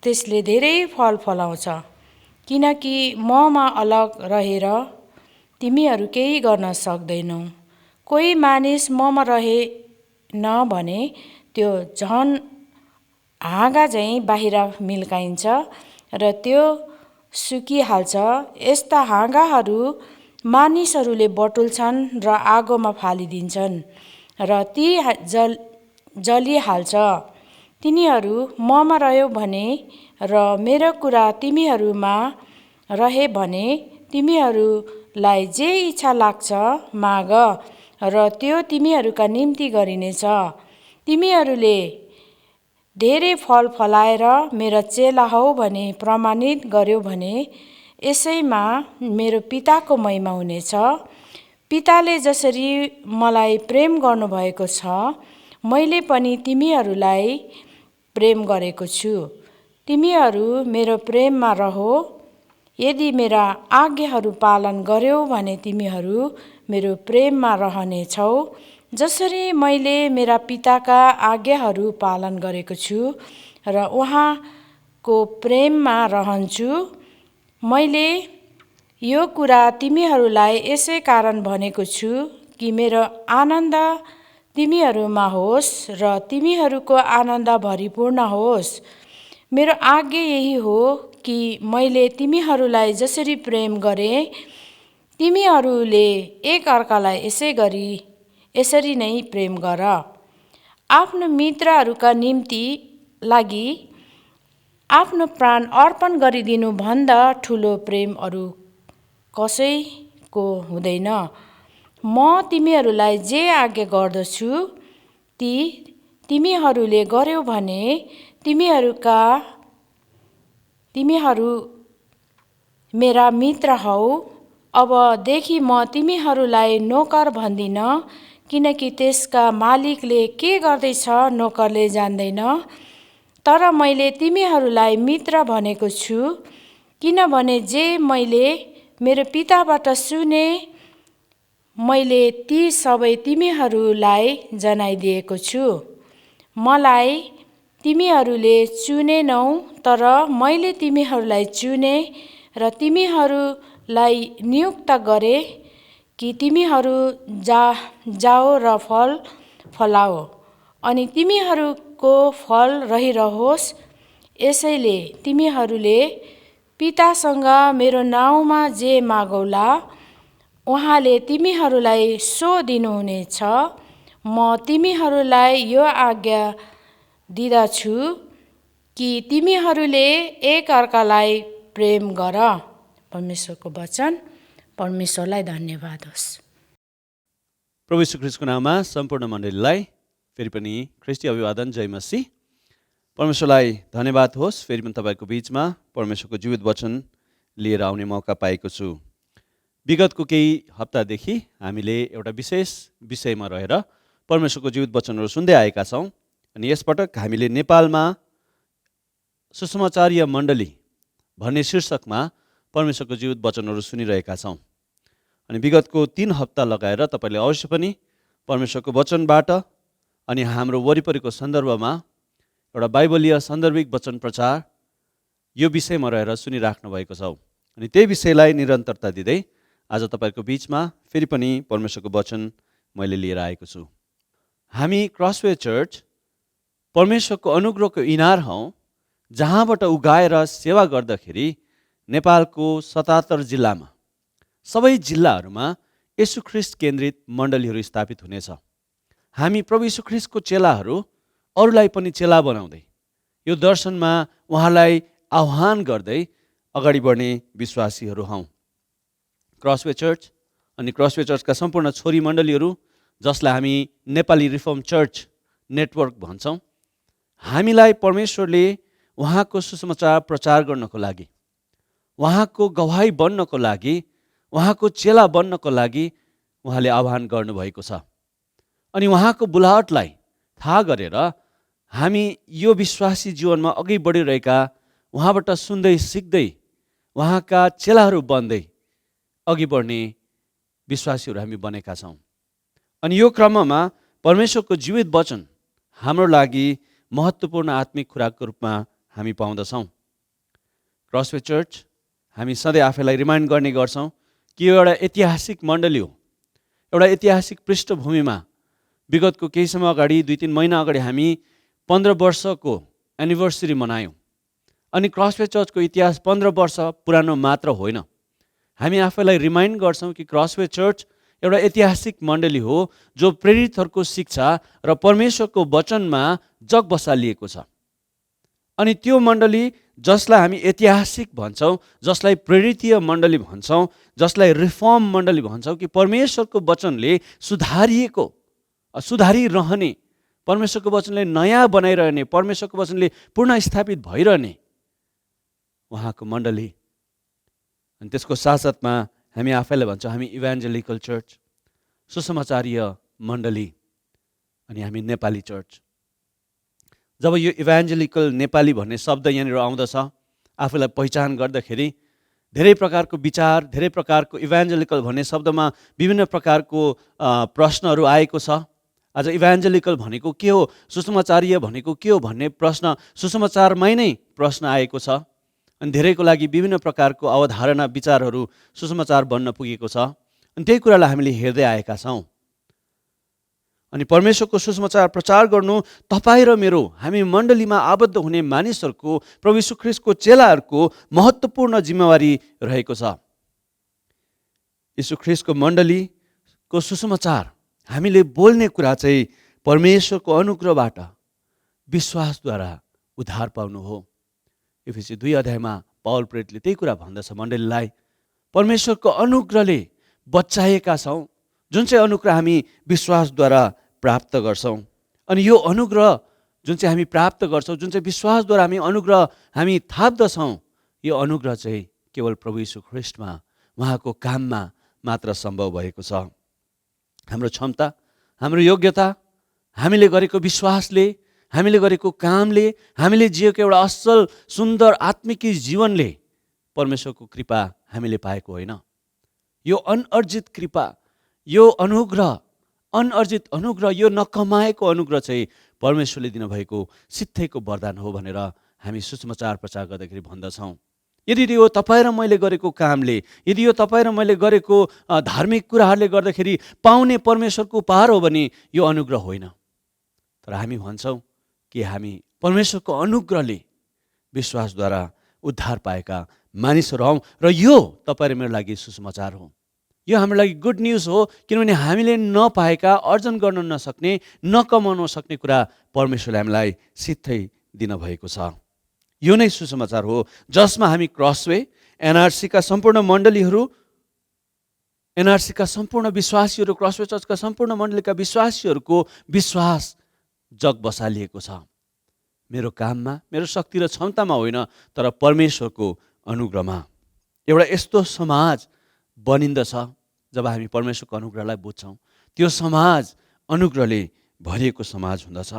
त्यसले धेरै फल फलाउँछ, किनकि ममा अलग रहेर तिमीहरू केही गर्न सक्दैनौ। कोही मानिस ममा रहेन भने त्यो झन् हाँगा झैँ बाहिर मिल्काइन्छ र त्यो सुकिहाल्छ। यस्ता हाँगाहरू मानिसहरूले बटुल्छन् र आगोमा फालिदिन्छन् र ती जलिहाल्छ। तिनीहरू ममा रह्यो भने र मेरो कुरा तिमीहरूमा रहे भने तिमीहरूलाई जे इच्छा लाग्छ माग र त्यो तिमीहरूका निम्ति गरिनेछ। तिमीहरूले धेरै फल फलाएर मेरा चेला हौ भने प्रमाणित गर्यो भने यसैमा मेरो पिताको महिमा हुनेछ। पिताले जसरी मलाई प्रेम गर्नुभएको छ, मैले पनि तिमीहरूलाई प्रेम गरेको छु। तिमीहरू मेरो प्रेममा रहो। यदि मेरा आज्ञाहरू पालन गर्यौ भने तिमीहरू मेरो प्रेममा रहनेछौ, जसरी मैले मेरा पिताका आज्ञाहरू पालन गरेको छु र उहाँको प्रेममा रहन्छु। मैले यो कुरा तिमीहरूलाई यसै कारण भनेको छु कि मेरो आनन्द तिमीहरूमा होस् र तिमीहरूको आनन्द भरिपूर्ण होस्। मेरो आज्ञा यही हो कि मैले तिमीहरूलाई जसरी प्रेम गरेँ, तिमीहरूले एक अर्कालाई यसरी नै प्रेम गर। आफ्नो मित्रहरूका निम्ति लागि आफ्नो प्राण अर्पण गरिदिनु भन्दा ठुलो प्रेम अरू कसैको हुँदैन। म तिमीहरूलाई जे आज्ञा गर्दछु ती तिमीहरूले गर्यौ भने तिमीहरू मेरा मित्र हौ। अबदेखि म तिमीहरूलाई नोकर भन्दिन, किनकि त्यसका मालिकले के गर्दैछ नोकरले जान्दैन। तर मैले तिमीहरूलाई मित्र भनेको छु, किनभने जे मैले मेरो पिताबाट सुने मैले ती सबै तिमीहरूलाई जनाइदिएको छु। मलाई तिमीहरूले चुनेनौ, तर मैले तिमीहरूलाई चुने र तिमीहरूलाई नियुक्त गरे कि तिमीहरू जाओ र फल फलाओ अनि तिमीहरूको फल रहिरहोस्। यसैले तिमीहरूले पितासँग मेरो नाउँमा जे मागौला उहाँले तिमीहरूलाई सो दिनुहुनेछ। म तिमीहरूलाई यो आज्ञा दिँदछु कि तिमीहरूले एक अर्कालाई प्रेम गर। परमेश्वरको वचन। परमेश्वरलाई धन्यवाद होस्। प्रभु यीशु ख्रीष्टको नाममा सम्पूर्ण मण्डलीलाई फेरि पनि ख्रिस्टी अभिवादन, जय मसीह। परमेश्वरलाई धन्यवाद होस्, फेरि पनि तपाईँको बिचमा परमेश्वरको जीवित वचन लिएर आउने मौका पाएको छु। विगतको केही हप्तादेखि हामीले एउटा विशेष विषयमा रहेर परमेश्वरको जीवित वचनहरू सुन्दै आएका छौँ। अनि यसपटक हामीले नेपालमा सुसमाचारीय मण्डली भन्ने शीर्षकमा परमेश्वरको जीवित वचनहरू सुनिरहेका छौँ। अनि विगतको 3 हप्ता लगाएर तपाईँले अवश्य पनि परमेश्वरको वचनबाट अनि हाम्रो वरिपरिको सन्दर्भमा एउटा बाइबलीय सान्दर्भिक वचन प्रचार यो विषयमा रहेर सुनिराख्नु भएको छ। अनि त्यही विषयलाई निरन्तरता दिँदै आज तपाईँको बिचमा फेरि पनि परमेश्वरको वचन मैले लिएर आएको छु। हामी क्रसवे चर्च परमेश्वरको अनुग्रहको इनार हौँ, जहाँबाट उगाएर सेवा गर्दाखेरि नेपालको 77 जिल्लामा सबै जिल्लाहरूमा येशू ख्रीष्ट केन्द्रित मण्डलीहरू स्थापित हुनेछ। हामी प्रभु येशू ख्रीष्टको चेलाहरू अरूलाई पनि चेला बनाउँदै यो दर्शनमा उहाँलाई आह्वान गर्दै अगाडि बढ्ने विश्वासीहरू हौँ। क्रसवे चर्च अनि क्रसवे चर्चका सम्पूर्ण छोरी मण्डलीहरू, जसलाई हामी नेपाली रिफर्म चर्च नेटवर्क भन्छौँ, हामीलाई परमेश्वरले उहाँको सुसमाचार प्रचार गर्नको लागि, उहाँको गवाही बन्नको लागि, उहाँको चेला बन्नको लागि उहाँले आह्वान गर्नुभएको छ। अनि उहाँको बुलाहटलाई थाहा गरेर हामी यो विश्वासी जीवनमा अघि बढिरहेका, उहाँबाट सुन्दै सिक्दै उहाँका चेलाहरू बन्दै अघि बढ्ने विश्वासीहरू हामी बनेका छौँ। अनि यो क्रममा परमेश्वरको जीवित वचन हाम्रो लागि महत्त्वपूर्ण आत्मिक खुराकको रूपमा हामी पाउँदछौँ। क्रसवे चर्च हामी सधैँ आफैलाई रिमाइन्ड गर्ने गर्छौँ कि यो एउटा ऐतिहासिक मण्डली हो। एउटा ऐतिहासिक पृष्ठभूमिमा विगतको केही समय अगाडि 2-3 महिना अगाडि हामी 15 वर्षको एनिभर्सरी मनायौँ। अनि क्रसवे चर्चको इतिहास 15 वर्ष पुरानो मात्र होइन। हामी आफैलाई रिमाइन्ड गर्छौँ कि क्रसवे चर्च एउटा ऐतिहासिक मण्डली हो जो प्रेरितहरूको शिक्षा र परमेश्वरको वचनमा जग बसालिएको छ। अनि त्यो मण्डली जसलाई हामी ऐतिहासिक भन्छौँ, जसलाई प्रेरितीय मण्डली भन्छौँ, जसलाई रिफर्म मण्डली भन्छौँ, कि परमेश्वरको वचनले सुधारिरहने, परमेश्वरको वचनले नयाँ बनाइरहने, परमेश्वरको वचनले पुनः स्थापित भइरहने उहाँको मण्डली। अनि त्यसको साथसाथमा हामी आफैलाई भन्छौँ हामी इभान्जेलिकल चर्च, सुसमाचारीय मण्डली, अनि हामी नेपाली चर्च। जब यो इभान्जेलिकल नेपाली भन्ने शब्द यहाँनिर आउँदछ, आफूलाई पहिचान गर्दाखेरि धेरै प्रकारको विचार, धेरै प्रकारको इभान्जेलिकल भन्ने शब्दमा विभिन्न प्रकारको प्रश्नहरू आएको छ। आज इभान्जेलिकल भनेको के हो, सुसमाचारीय भनेको के हो भन्ने प्रश्न सुसमाचारमै नै प्रश्न आएको छ। अनि धेरैको लागि विभिन्न प्रकारको अवधारणा, विचारहरू सुसमाचार बन्न पुगेको छ। अनि त्यही कुरालाई हामीले हेर्दै आएका छौँ। अनि परमेश्वरको सुसमाचार प्रचार गर्नु तपाईँ र मेरो, हामी मण्डलीमा आबद्ध हुने मानिसहरूको, प्रभु यीशु ख्रीष्टको चेलाहरूको महत्त्वपूर्ण जिम्मेवारी रहेको छ। यीशु ख्रीष्टको मण्डलीको सुसमाचार हामीले बोल्ने कुरा चाहिँ परमेश्वरको अनुग्रहबाट विश्वासद्वारा उद्धार पाउनु हो। एफिसी 2 अध्यायमा पौल प्रेरितले त्यही कुरा भन्दछ मण्डलीलाई, परमेश्वरको अनुग्रहले बचाएका छौँ, जुन चाहिँ अनुग्रह हामी विश्वासद्वारा प्राप्त गर्छौँ। अनि यो अनुग्रह जुन चाहिँ हामी प्राप्त गर्छौँ, जुन चाहिँ विश्वासद्वारा हामी थाप्दछौँ, यो अनुग्रह चाहिँ केवल प्रभु यीशु ख्रीष्टमा, उहाँको काममा मात्र सम्भव भएको छ। हाम्रो क्षमता, हाम्रो योग्यता, हामीले गरेको विश्वासले, हामीले गरेको कामले, हामीले जिएको एउटा असल सुन्दर आत्मिकी जीवनले परमेश्वरको कृपा हामीले पाएको होइन। यो अनअर्जित कृपा, यो अनुग्रह, अनअर्जित अनुग्रह, यो नकमाएको अनुग्रह चाहिँ परमेश्वरले दिनुभएको सित्थैको वरदान हो भनेर हामी सुसमाचार प्रचार गर्दाखेरि भन्दछौँ। यदि यो तपाईँ र मैले गरेको कामले, यदि यो तपाईँ र मैले गरेको धार्मिक कुराहरूले गर्दाखेरि पाउने परमेश्वरको उपहार हो भने यो अनुग्रह होइन। तर हामी भन्छौँ कि हामी परमेश्वरको अनुग्रहले विश्वासद्वारा उद्धार पाएका मानिसहरू हौँ र यो तपाईँ र मेरो लागि सुसमाचार हो। यो हाम्रो लागि गुड न्युज हो, किनभने हामीले नपाएका, अर्जन गर्न नसक्ने, नकमाउन सक्ने कुरा परमेश्वरले हामीलाई सित्थै दिनुभएको छ। यो नै सुसमाचार हो जसमा हामी क्रसवे, एनआरसीका सम्पूर्ण मण्डलीहरू, एनआरसीका सम्पूर्ण विश्वासीहरू, क्रसवे चर्चका सम्पूर्ण मण्डलीका विश्वासीहरूको विश्वास जग बसालिएको छ। मेरो काममा, मेरो शक्ति र क्षमतामा होइन, तर परमेश्वरको अनुग्रहमा। एउटा यस्तो समाज बनिन्दछ जब हामी परमेश्वरको अनुग्रहलाई बुझ्छौँ। त्यो समाज अनुग्रहले भरिएको समाज हुँदछ,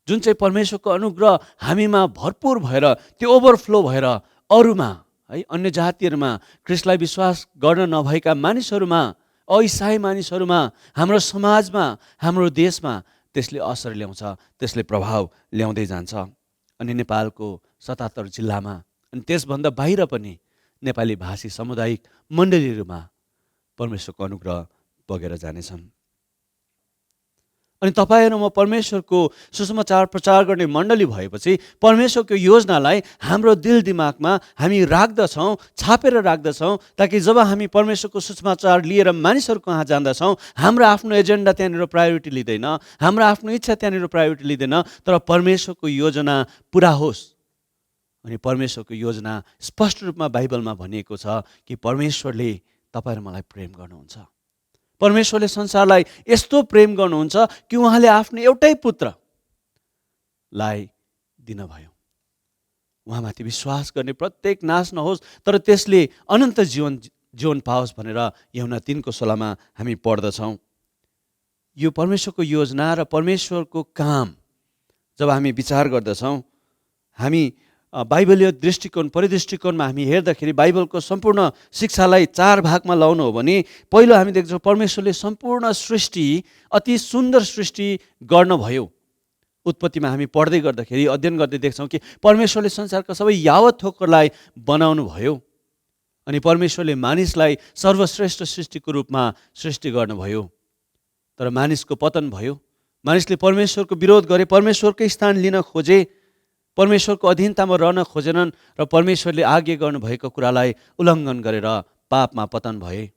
जुन चाहिँ परमेश्वरको अनुग्रह हामीमा भरपुर भएर, त्यो ओभरफ्लो भएर अरूमा, है, अन्य जातिहरूमा, ख्रीष्टलाई विश्वास गर्न नभएका मानिसहरूमा, अइसाई मानिसहरूमा, हाम्रो समाजमा, हाम्रो देशमा त्यसले असर ल्याउँछ, त्यसले प्रभाव ल्याउँदै जान्छ। अनि नेपालको 77 जिल्लामा अनि त्यसभन्दा बाहिर पनि नेपाली भाषी सामुदायिक मण्डलीहरूमा परमेश्वरको अनुग्रह बगेर जानेछन्। अनि तपाईँहरू म परमेश्वरको सुसमाचार प्रचार गर्ने मण्डली भएपछि परमेश्वरको योजनालाई हाम्रो दिल दिमागमा हामी राख्दछौँ, छापेर राख्दछौँ, ताकि जब हामी परमेश्वरको सुसमाचार लिएर मानिसहरूको कहाँ जाँदछौँ, हाम्रो आफ्नो एजेन्डा त्यहाँनिर प्रायोरिटी लिँदैन, हाम्रो आफ्नो इच्छा त्यहाँनिर प्रायोरिटी लिँदैन, तर परमेश्वरको योजना पुरा होस्। अनि परमेश्वरको योजना स्पष्ट रूपमा बाइबलमा भनिएको छ कि परमेश्वरले तपाईँ र मलाई प्रेम गर्नुहुन्छ। परमेश्वरले संसारलाई यस्तो प्रेम गर्नुहुन्छ कि उहाँले आफ्नो एउटै पुत्रलाई दिनुभयो। उहाँमाथि विश्वास गर्ने प्रत्येक नाश नहोस् तर त्यसले अनन्त जीवन जीवन पाओस् भनेर यूहन्ना 3:16 हामी पढ्दछौँ। यो परमेश्वरको योजना र परमेश्वरको काम जब हामी विचार गर्दछौँ, हामी बाइबलीय दृष्टिकोण परिदृष्टिकोणमा हामी हेर्दाखेरि बाइबलको सम्पूर्ण शिक्षालाई 4 भागमा लाउनु हो भने पहिलो हामी देख्छौँ परमेश्वरले सम्पूर्ण सृष्टि अति सुन्दर सृष्टि गर्नुभयो। उत्पत्तिमा हामी पढ्दै गर्दाखेरि अध्ययन गर्दै देख्छौँ कि परमेश्वरले संसारका सबै यावत थोकहरूलाई बनाउनु भयो अनि परमेश्वरले मानिसलाई सर्वश्रेष्ठ सृष्टिको रूपमा सृष्टि गर्नुभयो। तर मानिसको पतन भयो, मानिसले परमेश्वरको विरोध गरे, परमेश्वरकै स्थान लिन खोजे, परमेश्वरको अधीनतामा रहन खोजेनन् र परमेश्वरले आज्ञा गर्नुभएको कुरालाई उल्लङ्घन गरेर पापमा पतन भए।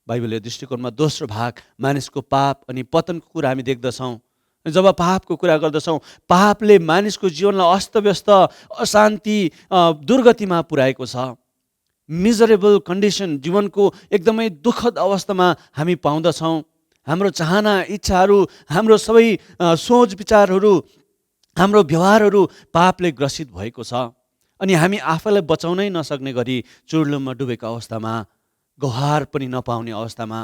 बाइबलीय दृष्टिकोणमा दोस्रो भाग मानिसको पाप अनि पतनको कुरा हामी देख्दछौँ। जब पापको कुरा गर्दछौँ, पापले मानिसको जीवनलाई अस्तव्यस्त, अशान्ति, दुर्गतिमा पुर्याएको छ। मिजरेबल कन्डिसन, जीवनको एकदमै दुःखद अवस्थामा हामी पाउँदछौँ। हाम्रो चाहना, इच्छाहरू, हाम्रो सबै सोच विचारहरू, हाम्रो व्यवहारहरू पापले ग्रसित भएको छ अनि हामी आफैलाई बचाउनै नसक्ने गरी चुर्लुममा डुबेको अवस्थामा, गुहार पनि नपाउने अवस्थामा,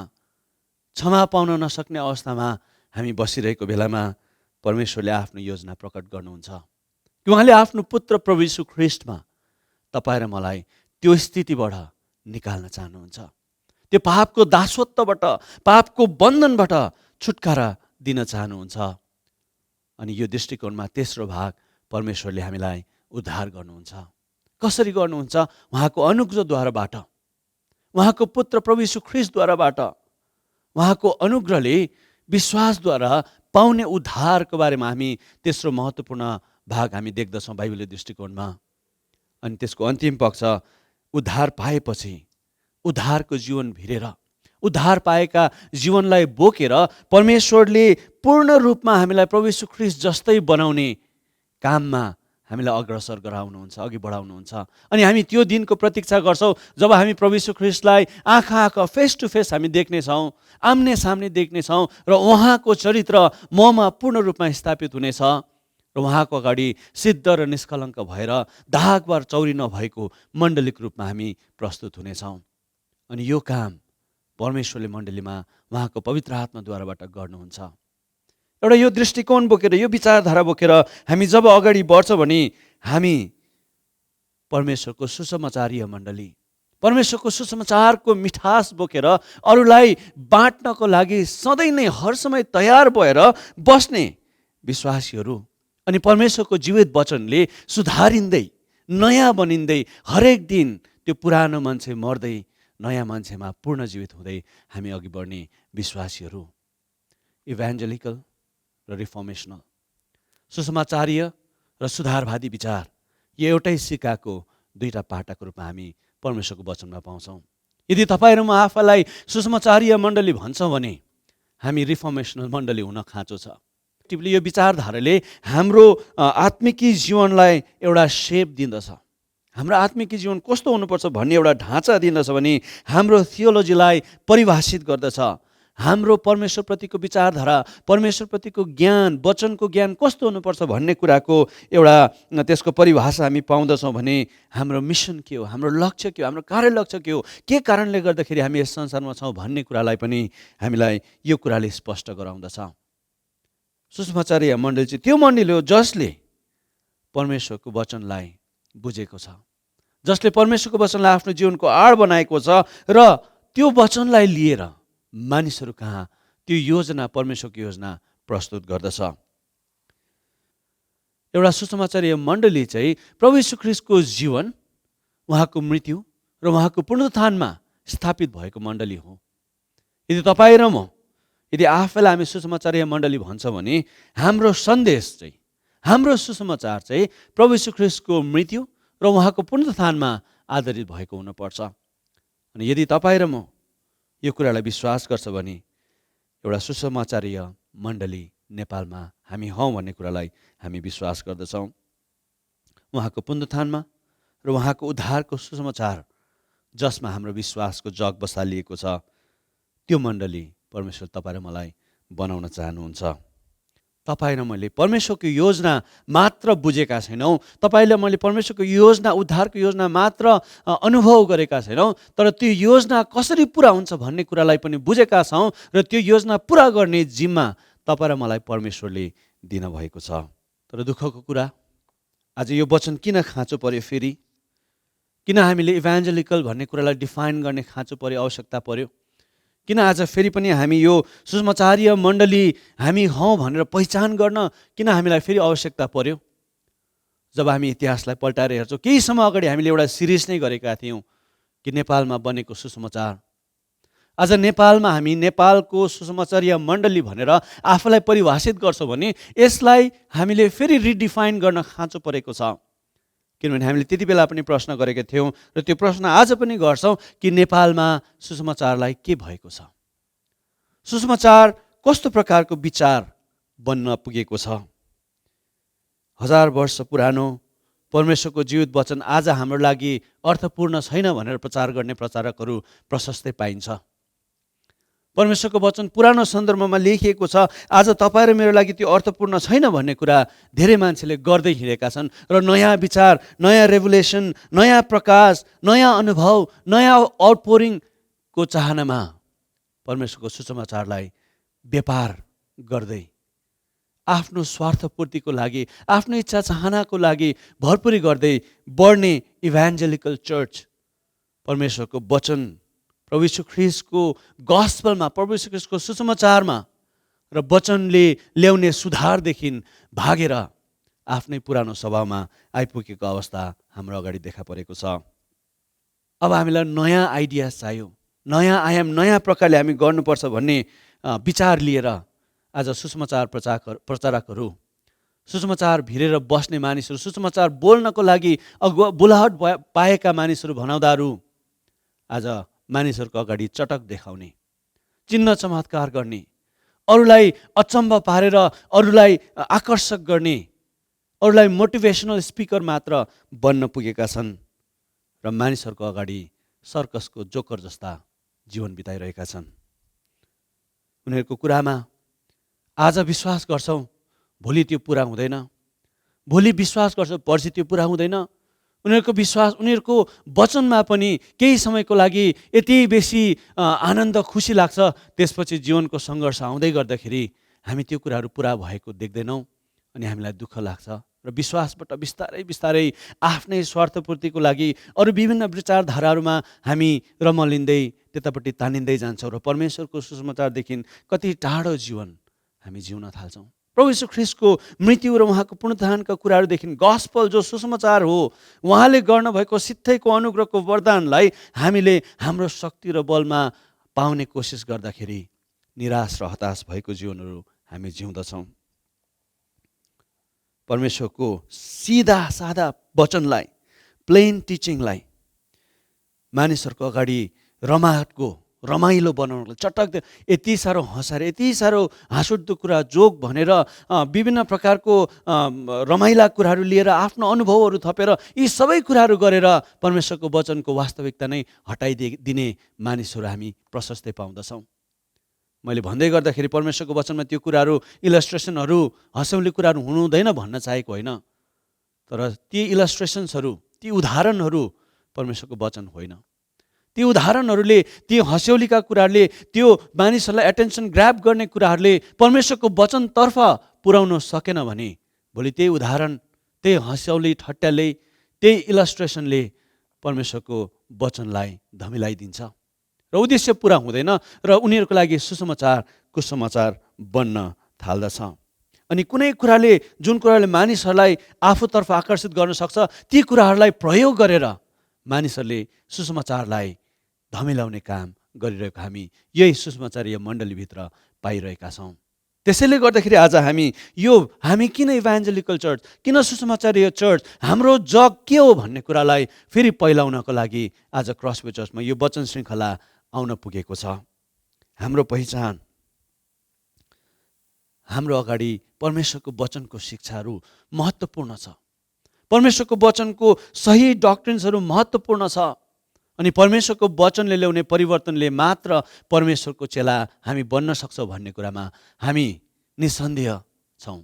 क्षमा पाउन नसक्ने अवस्थामा हामी बसिरहेको बेलामा परमेश्वरले आफ्नो योजना प्रकट गर्नुहुन्छ कि उहाँले आफ्नो पुत्र प्रभु यीशु ख्रीष्टमा तपाईँ र मलाई त्यो स्थितिबाट निकाल्न चाहनुहुन्छ। त्यो पापको दासत्वबाट, पापको बन्धनबाट छुटकारा दिन चाहनुहुन्छ। अनि यो दृष्टिकोणमा तेस्रो भाग परमेश्वरले हामीलाई उद्धार गर्नुहुन्छ। कसरी गर्नुहुन्छ? उहाँको अनुग्रहद्वाराबाट, उहाँको पुत्र प्रभु यीशु ख्रीष्टद्वाराबाट। उहाँको अनुग्रहले विश्वासद्वारा पाउने उद्धारको बारेमा हामी तेस्रो महत्त्वपूर्ण भाग हामी देख्दछौँ बाइबलीय दृष्टिकोणमा। अनि त्यसको अन्तिम पक्ष उद्धार पाएपछि उद्धारको जीवन भिरेर, उद्धार पाएका जीवनलाई बोकेर परमेश्वरले पूर्ण रूपमा हामीलाई प्रभु यीशु ख्रीष्ट जस्तै बनाउने काममा हामीलाई अग्रसर गराउनुहुन्छ, अघि बढाउनुहुन्छ। अनि हामी त्यो दिनको प्रतीक्षा गर्छौँ जब हामी प्रभु यीशु ख्रीष्टलाई आँखा फेस टु फेस हामी देख्नेछौँ, आम्ने सामने देख्नेछौँ र उहाँको चरित्र ममा पूर्ण रूपमा स्थापित हुनेछ र उहाँको अगाडि सिद्ध र निष्कलङ्क भएर दागबार चौरी नभएको मण्डलिक रूपमा हामी प्रस्तुत हुनेछौँ। अनि यो काम परमेश्वरले मण्डलीमा उहाँको पवित्र आत्माद्वाराबाट गर्नुहुन्छ। एउटा यो दृष्टिकोण बोकेर, यो विचारधारा बोकेर हामी जब अगाडि बढ्छौँ भने हामी परमेश्वरको सुसमाचारीय मण्डली, परमेश्वरको सुसमाचारको मिठास बोकेर अरूलाई बाँड्नको लागि सधैँ नै हर समय तयार भएर बस्ने विश्वासीहरू अनि परमेश्वरको जीवित वचनले सुधारिँदै, नयाँ बनिँदै, हरेक दिन त्यो पुरानो मान्छे मर्दै नयाँ मान्छेमा पूर्ण जीवित हुँदै हामी अघि बढ्ने विश्वासीहरू। इभान्जेलिकल र रिफर्मेसनल, सुसमाचारीय र सुधारवादी विचार, यो एउटै सिक्काको दुईटा पाटाको रूपमा हामी परमेश्वरको वचनमा पाउँछौँ। यदि तपाईँ र म आफैलाई सुसमाचारीय मण्डली भन्छौँ भने हामी रिफर्मेसनल मण्डली हुन खाँचो छ। यो विचारधाराले हाम्रो आत्मिकी जीवनलाई एउटा सेप दिँदछ, हाम्रो आत्मिकी जीवन कस्तो हुनुपर्छ भन्ने एउटा ढाँचा दिँदछ भने हाम्रो थियोलोजीलाई परिभाषित गर्दछ। हाम्रो परमेश्वरप्रतिको विचारधारा, परमेश्वरप्रतिको ज्ञान, वचनको ज्ञान कस्तो हुनुपर्छ भन्ने कुराको एउटा त्यसको परिभाषा हामी पाउँदछौँ भने हाम्रो मिसन के हो, हाम्रो लक्ष्य के हो, हाम्रो कार्य लक्ष्य के हो, के कारणले गर्दाखेरि हामी यस संसारमा छौँ भन्ने कुरालाई पनि हामीलाई यो कुराले स्पष्ट गराउँदछ। सुसमाचारीय मण्डली चाहिँ त्यो मण्डली हो जसले परमेश्वरको वचनलाई बुझेको छ, जसले परमेश्वरको वचनलाई आफ्नो जीवनको आड बनाएको छ र त्यो वचनलाई लिएर मानिसहरू कहाँ त्यो योजना, परमेश्वरको योजना प्रस्तुत गर्दछ। एउटा सुसमाचारीय मण्डली चाहिँ प्रभु यीशु ख्रीष्टको जीवन, उहाँको मृत्यु र उहाँको पुनरुत्थानमा स्थापित भएको मण्डली हो। यदि तपाईँ र म यदि आफैलाई हामी सुसमाचारीय मण्डली भन्छौँ भने हाम्रो सन्देश चाहिँ, हाम्रो सुसमाचार चाहिँ प्रभु यीशु ख्रीष्टको मृत्यु र उहाँको पुनरुत्थानमा आधारित भएको हुनुपर्छ। अनि यदि तपाईँ र म यो कुरालाई विश्वास गर्छ भने एउटा सुसमाचारीय मण्डली नेपालमा हामी हौँ भन्ने कुरालाई हामी विश्वास गर्दछौँ। उहाँको पुनरुत्थानमा र उहाँको उद्धारको सुसमाचार जसमा हाम्रो विश्वासको जग बसालिएको छ, त्यो मण्डली परमेश्वर तपाईँ र मलाई बनाउन चाहनुहुन्छ। तपाईँ र मैले परमेश्वरको योजना मात्र बुझेका छैनौँ, तपाईँले मैले परमेश्वरको योजना, उद्धारको योजना मात्र अनुभव गरेका छैनौँ, तर त्यो योजना कसरी पुरा हुन्छ भन्ने कुरालाई पनि बुझेका छौँ र त्यो योजना पुरा गर्ने जिम्मा तपाईँ र मलाई परमेश्वरले दिनुभएको छ। तर दुःखको कुरा, आज यो वचन किन खाँचो पर्यो फेरि? किन हामीले इभान्जेलिकल भन्ने कुरालाई डिफाइन गर्ने खाँचो पर्यो, आवश्यकता पर्यो? किन आज फेरि पनि हामी यो सुसमाचारीय मण्डली हामी हौँ भनेर पहिचान गर्न किन हामीलाई फेरि आवश्यकता पर्यो? जब हामी इतिहासलाई पल्टाएर हेर्छौँ, केही समय अगाडि हामीले एउटा सिरिज नै गरेका थियौँ कि नेपालमा बनेको सुसमाचार। आज नेपालमा हामी नेपालको सुसमाचारीय मण्डली भनेर आफूलाई परिभाषित गर्छौँ भने यसलाई हामीले फेरि रिडिफाइन गर्न खाँचो परेको छ। किनभने हामीले त्यति बेला पनि प्रश्न गरेका थियौँ र त्यो प्रश्न आज पनि गर्छौँ कि नेपालमा सुसमाचारलाई के भएको छ? सुसमाचार कस्तो प्रकारको विचार बन्न पुगेको छ? 1000 वर्ष पुरानो परमेश्वरको जीवित वचन आज हाम्रो लागि अर्थपूर्ण छैन भनेर प्रचार गर्ने प्रचारकहरू प्रशस्तै पाइन्छ। परमेश्वरको वचन पुरानो सन्दर्भमा लेखिएको छ, आज तपाईँ र मेरो लागि त्यो अर्थपूर्ण छैन भन्ने कुरा धेरै मान्छेले गर्दै हिँडेका छन् र नयाँ विचार, नयाँ रेभुलेसन, नयाँ प्रकाश, नयाँ अनुभव, नयाँ आउटपोरिङको चाहनामा परमेश्वरको सुसमाचारलाई व्यापार गर्दै आफ्नो स्वार्थपूर्तिको लागि, आफ्नो इच्छा चाहनाको लागि भरपुरी गर्दै बढ्ने इभान्जेलिकल चर्च परमेश्वरको वचन, प्रभु यीशु ख्रीष्टको गस्पलमा, प्रभु यीशु ख्रीष्टको सुसमाचारमा र वचनले ल्याउने सुधारदेखि भागेर आफ्नै पुरानो स्वभावमा आइपुगेको अवस्था हाम्रो अगाडि देखा परेको छ। अब हामीलाई नयाँ आइडिया चाहियो, नयाँ आयाम, नयाँ प्रकारले हामी गर्नुपर्छ भन्ने विचार लिएर आज सुसमाचार प्रचारकहरू, सुसमाचार भिरेर बस्ने मानिसहरू, सुसमाचार बोल्नको लागि बुलाहट पाएका मानिसहरू, भनाउँदाहरू आज मानिसहरूको अगाडि चटक देखाउने, चिन्ह चमत्कार गर्ने, अरूलाई अचम्भ पारेर अरूलाई आकर्षक गर्ने, अरूलाई मोटिभेसनल स्पिकर मात्र बन्न पुगेका छन् र मानिसहरूको अगाडि सर्कसको जोकर जस्ता जीवन बिताइरहेका छन्। उनीहरूको कुरामा आज विश्वास गर्छौँ, भोलि त्यो पुरा हुँदैन, भोलि विश्वास गर्छौँ, पर्सि त्यो पुरा हुँदैन। उनीहरूको विश्वास, उनीहरूको वचनमा पनि केही समयको लागि यति बेसी आनन्द, खुसी लाग्छ, त्यसपछि जीवनको सङ्घर्ष आउँदै गर्दाखेरि हामी त्यो कुराहरू पुरा भएको देख्दैनौँ अनि हामीलाई दुःख लाग्छ र विश्वासबाट बिस्तारै बिस्तारै आफ्नै स्वार्थपूर्तिको लागि अरू विभिन्न विचारधाराहरूमा हामी रमलिँदै त्यतापट्टि तानिँदै जान्छौँ र परमेश्वरको सुसमाचारदेखि कति टाढो जीवन हामी जिउन थाल्छौँ। प्रभु यीशु ख्रीष्टको मृत्यु र उहाँको पुनरुत्थानका कुराहरूदेखि गस्पल जो सुसमाचार हो, उहाँले गर्नुभएको सित्थैको अनुग्रहको वरदानलाई हामीले हाम्रो शक्ति र बलमा पाउने कोसिस गर्दाखेरि निराश र हताश भएको जीवनहरू हामी जिउँदछौँ। परमेश्वरको सिधा सादा वचनलाई, प्लेन टिचिङलाई मानिसहरूको अगाडि रमाइलो बनाउनलाई चटक यति साह्रो हँसाएर, यति साह्रो हाँसउठ्दो कुरा, जोक भनेर विभिन्न प्रकारको रमाइला कुराहरू लिएर आफ्नो अनुभवहरू थपेर यी सबै कुराहरू गरेर परमेश्वरको वचनको वास्तविकता नै हटाइदिने मानिसहरू हामी प्रशस्तै पाउँदछौँ। मैले भन्दै गर्दाखेरि परमेश्वरको वचनमा त्यो कुराहरू, इलस्ट्रेसनहरू, हँस्यौली कुराहरू हुनु हुँदैन भन्न चाहेको होइन, तर ती इलस्ट्रेसन्सहरू, ती उदाहरणहरू परमेश्वरको वचन होइन। ती उदाहरणहरूले, ती हँस्यौलीका कुराहरूले, त्यो मानिसहरूलाई एटेन्सन ग्राब गर्ने कुराहरूले परमेश्वरको वचनतर्फ पुर्याउन सकेन भने भोलि त्यही उदाहरण, त्यही हँस्यौली ठट्टाले, त्यही इलस्ट्रेसनले परमेश्वरको वचनलाई धमिलाइदिन्छ र उद्देश्य पुरा हुँदैन र उनीहरूको लागि सुसमाचार कुसमाचार बन्न थाल्दछ। अनि कुनै कुराले, जुन कुराले मानिसहरूलाई आफूतर्फ आकर्षित गर्न सक्छ, ती कुराहरूलाई प्रयोग गरेर मानिसहरूले सुसमाचारलाई धमिलाउने काम गरिरहेको हामी यही सुसमाचारीय मण्डलीभित्र पाइरहेका छौँ। त्यसैले गर्दाखेरि आज हामी किन इभान्जेलिकल चर्च, किन सुसमाचारीय चर्च, हाम्रो जग के हो भन्ने कुरालाई फेरि पहिलाउनको लागि आज क्रसवे चर्चमा यो वचन श्रृङ्खला आउन पुगेको छ। हाम्रो पहिचान, हाम्रो अगाडि परमेश्वरको वचनको शिक्षाहरू महत्त्वपूर्ण छ, परमेश्वरको वचनको सही डक्ट्रिन्सहरू महत्त्वपूर्ण छ अनि परमेश्वरको वचनले ल्याउने परिवर्तनले मात्र परमेश्वरको चेला हामी बन्न सक्छौँ भन्ने कुरामा हामी निसन्देह छौँ।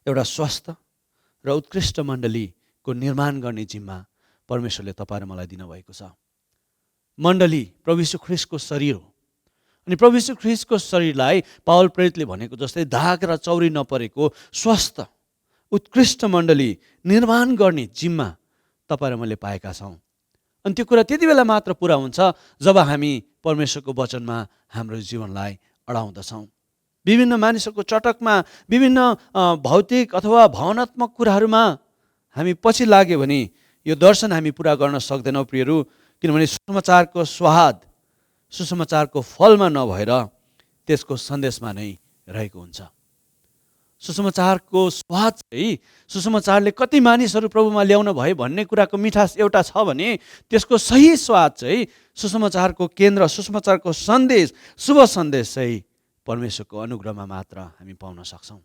एउटा स्वस्थ र उत्कृष्ट मण्डलीको निर्माण गर्ने जिम्मा परमेश्वरले तपाईँ र मलाई दिनुभएको छ। मण्डली प्रभु यीशु ख्रीष्टको शरीर हो अनि प्रभु यीशु ख्रीष्टको शरीरलाई पावल प्रेरितले भनेको जस्तै दाग र चौरी नपरेको स्वस्थ उत्कृष्ट मण्डली निर्माण गर्ने जिम्मा तपाईँ र मैले पाएका छौँ। अनि त्यो कुरा त्यति बेला मात्र पुरा हुन्छ जब हामी परमेश्वरको वचनमा हाम्रो जीवनलाई अडाउँदछौँ। विभिन्न मानिसहरूको चटकमा, विभिन्न भौतिक अथवा भावनात्मक कुराहरूमा हामी पछि लाग्यो भने यो दर्शन हामी पुरा गर्न सक्दैनौँ प्रियहरू, किनभने सुसमाचारको स्वाद सुसमाचारको फलमा नभएर त्यसको सन्देशमा नै रहेको हुन्छ। सुसमाचारको स्वाद चाहिँ सुसमाचारले कति मानिसहरू प्रभुमा ल्याउन भयो भन्ने कुराको मिठास एउटा छ भने त्यसको सही स्वाद चाहिँ सुसमाचारको केन्द्र, सुसमाचारको सन्देश, शुभ सन्देश चाहिँ परमेश्वरको अनुग्रहमा मात्र हामी पाउन सक्छौँ।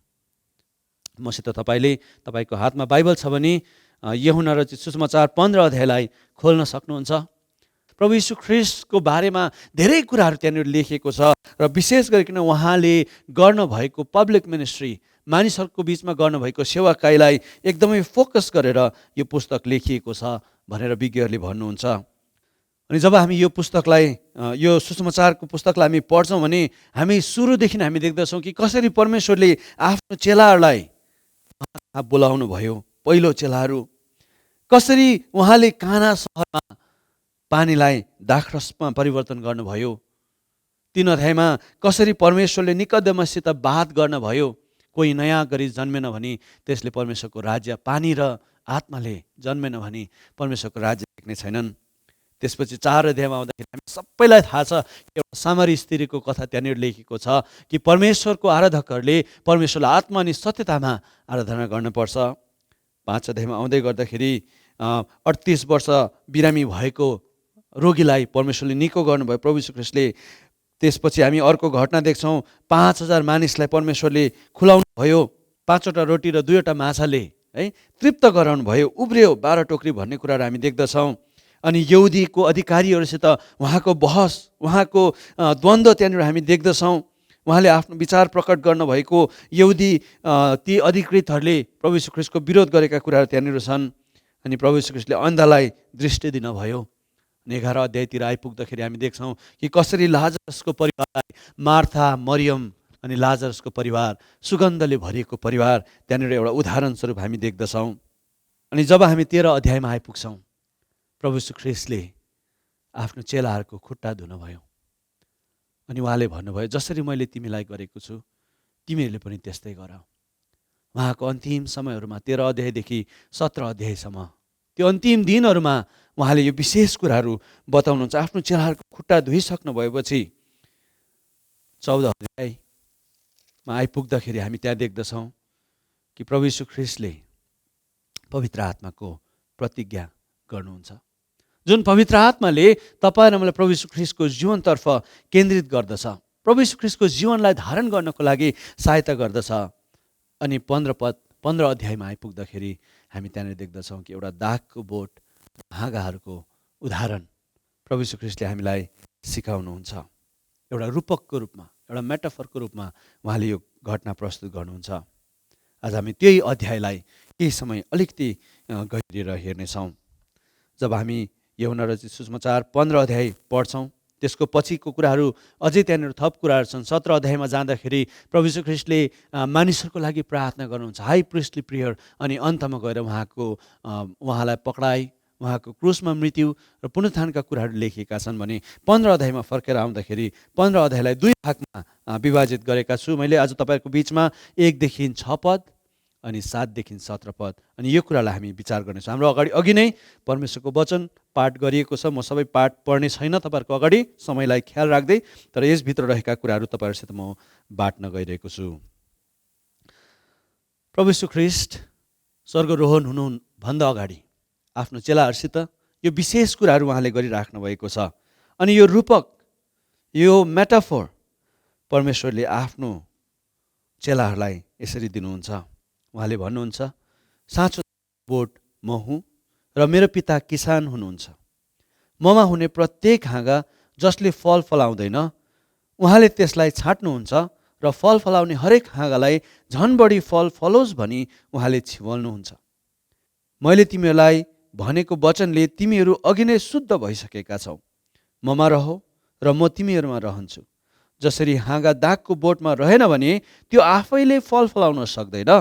मसित तपाईँको हातमा बाइबल छ भने यूहन्ना रचित सुसमाचार 15 अध्यायलाई खोल्न सक्नुहुन्छ। प्रभु यीशु ख्रीष्टको बारेमा धेरै कुराहरू त्यहाँनिर लेखिएको छ र विशेष गरिकन उहाँले गर्नुभएको पब्लिक मिनिस्ट्री, मानिसहरूको बिचमा गर्नुभएको सेवाकाईलाई एकदमै फोकस गरेर यो पुस्तक लेखिएको छ भनेर विज्ञहरूले भन्नुहुन्छ। अनि जब हामी यो पुस्तकलाई, यो सुसमाचारको पुस्तकलाई हामी पढ्छौँ भने हामी सुरुदेखि हामी देख्दछौँ कि कसरी परमेश्वरले आफ्नो चेलाहरूलाई बोलाउनु भयो। पहिलो चेलाहरू कसरी उहाँले काना सहरमा पानीलाई दाखरसमा परिवर्तन गर्नुभयो। 3 अध्यायमा कसरी परमेश्वरले निकोदेमससित बात गर्नुभयो। कोही नयाँ गरी जन्मेन भने त्यसले परमेश्वरको राज्य, पानी र आत्माले जन्मेन भने परमेश्वरको राज्य देख्ने छैनन्। त्यसपछि 4 अध्यायमा आउँदाखेरि हामी सबैलाई थाहा छ एउटा सामरी स्त्रीको कथा त्यहाँनिर लेखेको छ कि परमेश्वरको आराधकहरूले परमेश्वरलाई आत्मा अनि सत्यतामा आराधना गर्नुपर्छ। 5 अध्यायमा आउँदै गर्दाखेरि 38 वर्ष बिरामी भएको रोगीलाई परमेश्वरले निको गर्नुभयो प्रभु यीशु ख्रीष्टले। त्यसपछि हामी अर्को घटना देख्छौँ, 5000 मानिसलाई परमेश्वरले खुलाउनु भयो। 5वटा रोटी र 2वटा माछाले है तृप्त गराउनु भयो। उब्रियो 12 टोकरी भन्ने कुराहरू हामी देख्दछौँ। अनि यहुदीको अधिकारीहरूसित उहाँको बहस, उहाँको द्वन्द्व त्यहाँनिर हामी देख्दछौँ। उहाँले आफ्नो विचार प्रकट गर्नुभएको यहुदी ती अधिकृतहरूले प्रभु यीशु ख्रीष्टको विरोध गरेका कुराहरू त्यहाँनिर छन्। अनि प्रभु यीशु ख्रीष्टले अन्धलाई दृष्टि दिनुभयो। 11 अध्यायतिर आइपुग्दाखेरि हामी देख्छौँ कि कसरी लाजरसको परिवारलाई, मार्था, मरियम अनि लाजरसको परिवार, सुगन्धले भरिएको परिवार त्यहाँनिर एउटा उदाहरण स्वरूप हामी देख्दछौँ। अनि जब हामी 13 अध्यायमा आइपुग्छौँ, प्रभु यीशु ख्रीष्टले आफ्नो चेलाहरूको खुट्टा धुनुभयो अनि उहाँले भन्नुभयो, जसरी मैले तिमीलाई गरेको छु तिमीहरूले पनि त्यस्तै गर। उहाँको अन्तिम समयहरूमा 13 अध्यायदेखि 17 अध्यायसम्म त्यो अन्तिम दिनहरूमा उहाँले यो विशेष कुराहरू बताउनुहुन्छ। आफ्नो चेलाहरूको खुट्टा धोइसक्नु भएपछि 14 अध्यायमा आइपुग्दाखेरि हामी त्यहाँ देख्दछौँ कि प्रभु यीशु ख्रीष्टले पवित्र आत्माको प्रतिज्ञा गर्नुहुन्छ, जुन पवित्र आत्माले तपाईँ र मलाई प्रभु यीशु ख्रीष्टको जीवनतर्फ केन्द्रित गर्दछ, प्रभु यीशु ख्रीष्टको जीवनलाई धारण गर्नको लागि सहायता गर्दछ। अनि 15 अध्यायमा आइपुग्दाखेरि हामी त्यहाँनिर देख्दछौँ कि एउटा दागको बोट, हाँगाहरूको उदाहरण प्रभु यीशु ख्रीष्टले हामीलाई सिकाउनुहुन्छ। एउटा रूपकको रूपमा, एउटा मेटाफरको रूपमा उहाँले यो घटना प्रस्तुत गर्नुहुन्छ। आज हामी त्यही अध्यायलाई केही समय अलिकति गहिरिएर हेर्नेछौँ। जब हामी यूहन्ना रचित सुसमाचार 15 अध्याय पढ्छौँ, त्यसको पछिको कुराहरू अझै त्यहाँनिर थप कुराहरू छन्। 17 अध्यायमा जाँदाखेरि प्रभु यीशु ख्रीष्टले मानिसहरूको लागि प्रार्थना गर्नुहुन्छ, हाई प्रिस्टली प्रेयर। अनि अन्तमा गएर उहाँलाई पक्राई, उहाँको क्रुसमा मृत्यु र पुनरुत्थानका कुराहरू लेखिएका छन् भने 15 अध्यायमा फर्केर आउँदाखेरि 15 अध्यायलाई 2 भागमा विभाजित गरेका छु मैले आज तपाईँहरूको बिचमा। 1 देखि 6 पद अनि 7 देखि 17 पद। अनि यो कुरालाई हामी विचार गर्नेछौँ। हाम्रो अघि नै परमेश्वरको वचन पाठ गरिएको छ। म सबै पाठ पढ्ने छैन तपाईँहरूको अगाडि, समयलाई ख्याल राख्दै, तर यसभित्र रहेका कुराहरू तपाईँहरूसित म बाँड्न गइरहेको छु। प्रभु यीशु ख्रीष्ट स्वर्गारोहण हुनुभन्दा अगाडि आफ्नो चेलाहरूसित यो विशेष कुराहरू उहाँले गरिराख्नु भएको छ। अनि यो रूपक, यो मेटाफोर परमेश्वरले आफ्नो चेलाहरूलाई यसरी दिनुहुन्छ। उहाँले भन्नुहुन्छ, साँचो बोट म हुँ र मेरो पिता किसान हुनुहुन्छ। ममा हुने प्रत्येक हाँगा जसले फल फलाउँदैन उहाँले त्यसलाई छाट्नुहुन्छ र फल फलाउने हरेक हाँगालाई झन् बढी फल फलोस् भनी उहाँले छिवाल्नुहुन्छ। मैले तिमीहरूलाई भनेको वचनले तिमीहरू अघि नै शुद्ध भइसकेका छौ। ममा रह र म तिमीहरूमा रहन्छु। जसरी हाँगा दागको बोटमा रहेन भने त्यो आफैले फल फलाउन सक्दैन,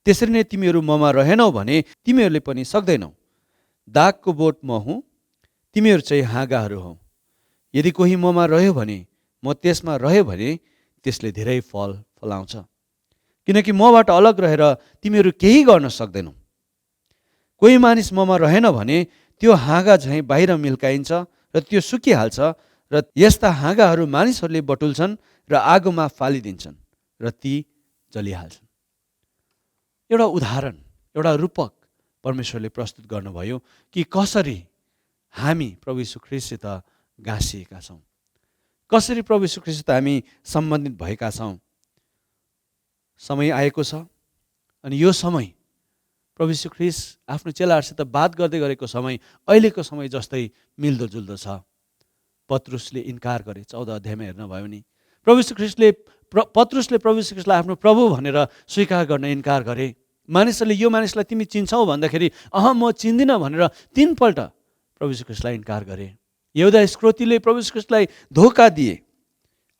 त्यसरी नै तिमीहरू ममा रहेनौ भने तिमीहरूले पनि सक्दैनौ। दागको बोट म हुँ, तिमीहरू चाहिँ हाँगाहरू हौ। यदि कोही ममा रह्यो भने म त्यसमा रह्यो भने त्यसले धेरै फल फलाउँछ, किनकि मबाट अलग रहेर तिमीहरू केही गर्न सक्दैनौ। कोही मानिस ममा रहेन भने त्यो हाँगा झैँ बाहिर मिल्काइन्छ र त्यो सुकिहाल्छ र यस्ता हाँगाहरू मानिसहरूले बटुल्छन् र आगोमा फालिदिन्छन् र ती जलिहाल्छन्। एउटा उदाहरण, एउटा रूपक परमेश्वरले प्रस्तुत गर्नुभयो कि कसरी हामी प्रभु यीशु ख्रीष्टसित गाँसिएका छौँ, कसरी प्रभु यीशु ख्रीष्टसित हामी सम्बन्धित भएका छौँ। समय आएको छ अनि यो समय प्रभु यीशु ख्रीष्ट आफ्नो चेलाहरूसित बात गर्दै गरेको समय अहिलेको समय जस्तै मिल्दोजुल्दो छ। पत्रुसले इन्कार गरे, 14 अध्यायमा हेर्नुभयो भने प्रभु यीशु ख्रीष्टले पत्रुसले प्रभु यीशु ख्रीष्टलाई आफ्नो प्रभु भनेर स्वीकार गर्न इन्कार गरे। मानिसहरूले यो मानिसलाई तिमी चिन्छौ भन्दाखेरि म चिन्दिनँ भनेर 3 पल्ट प्रभु यीशु ख्रीष्टलाई इन्कार गरे। यहुदा इस्करियोतीले प्रभु यीशु ख्रीष्टलाई धोका दिए।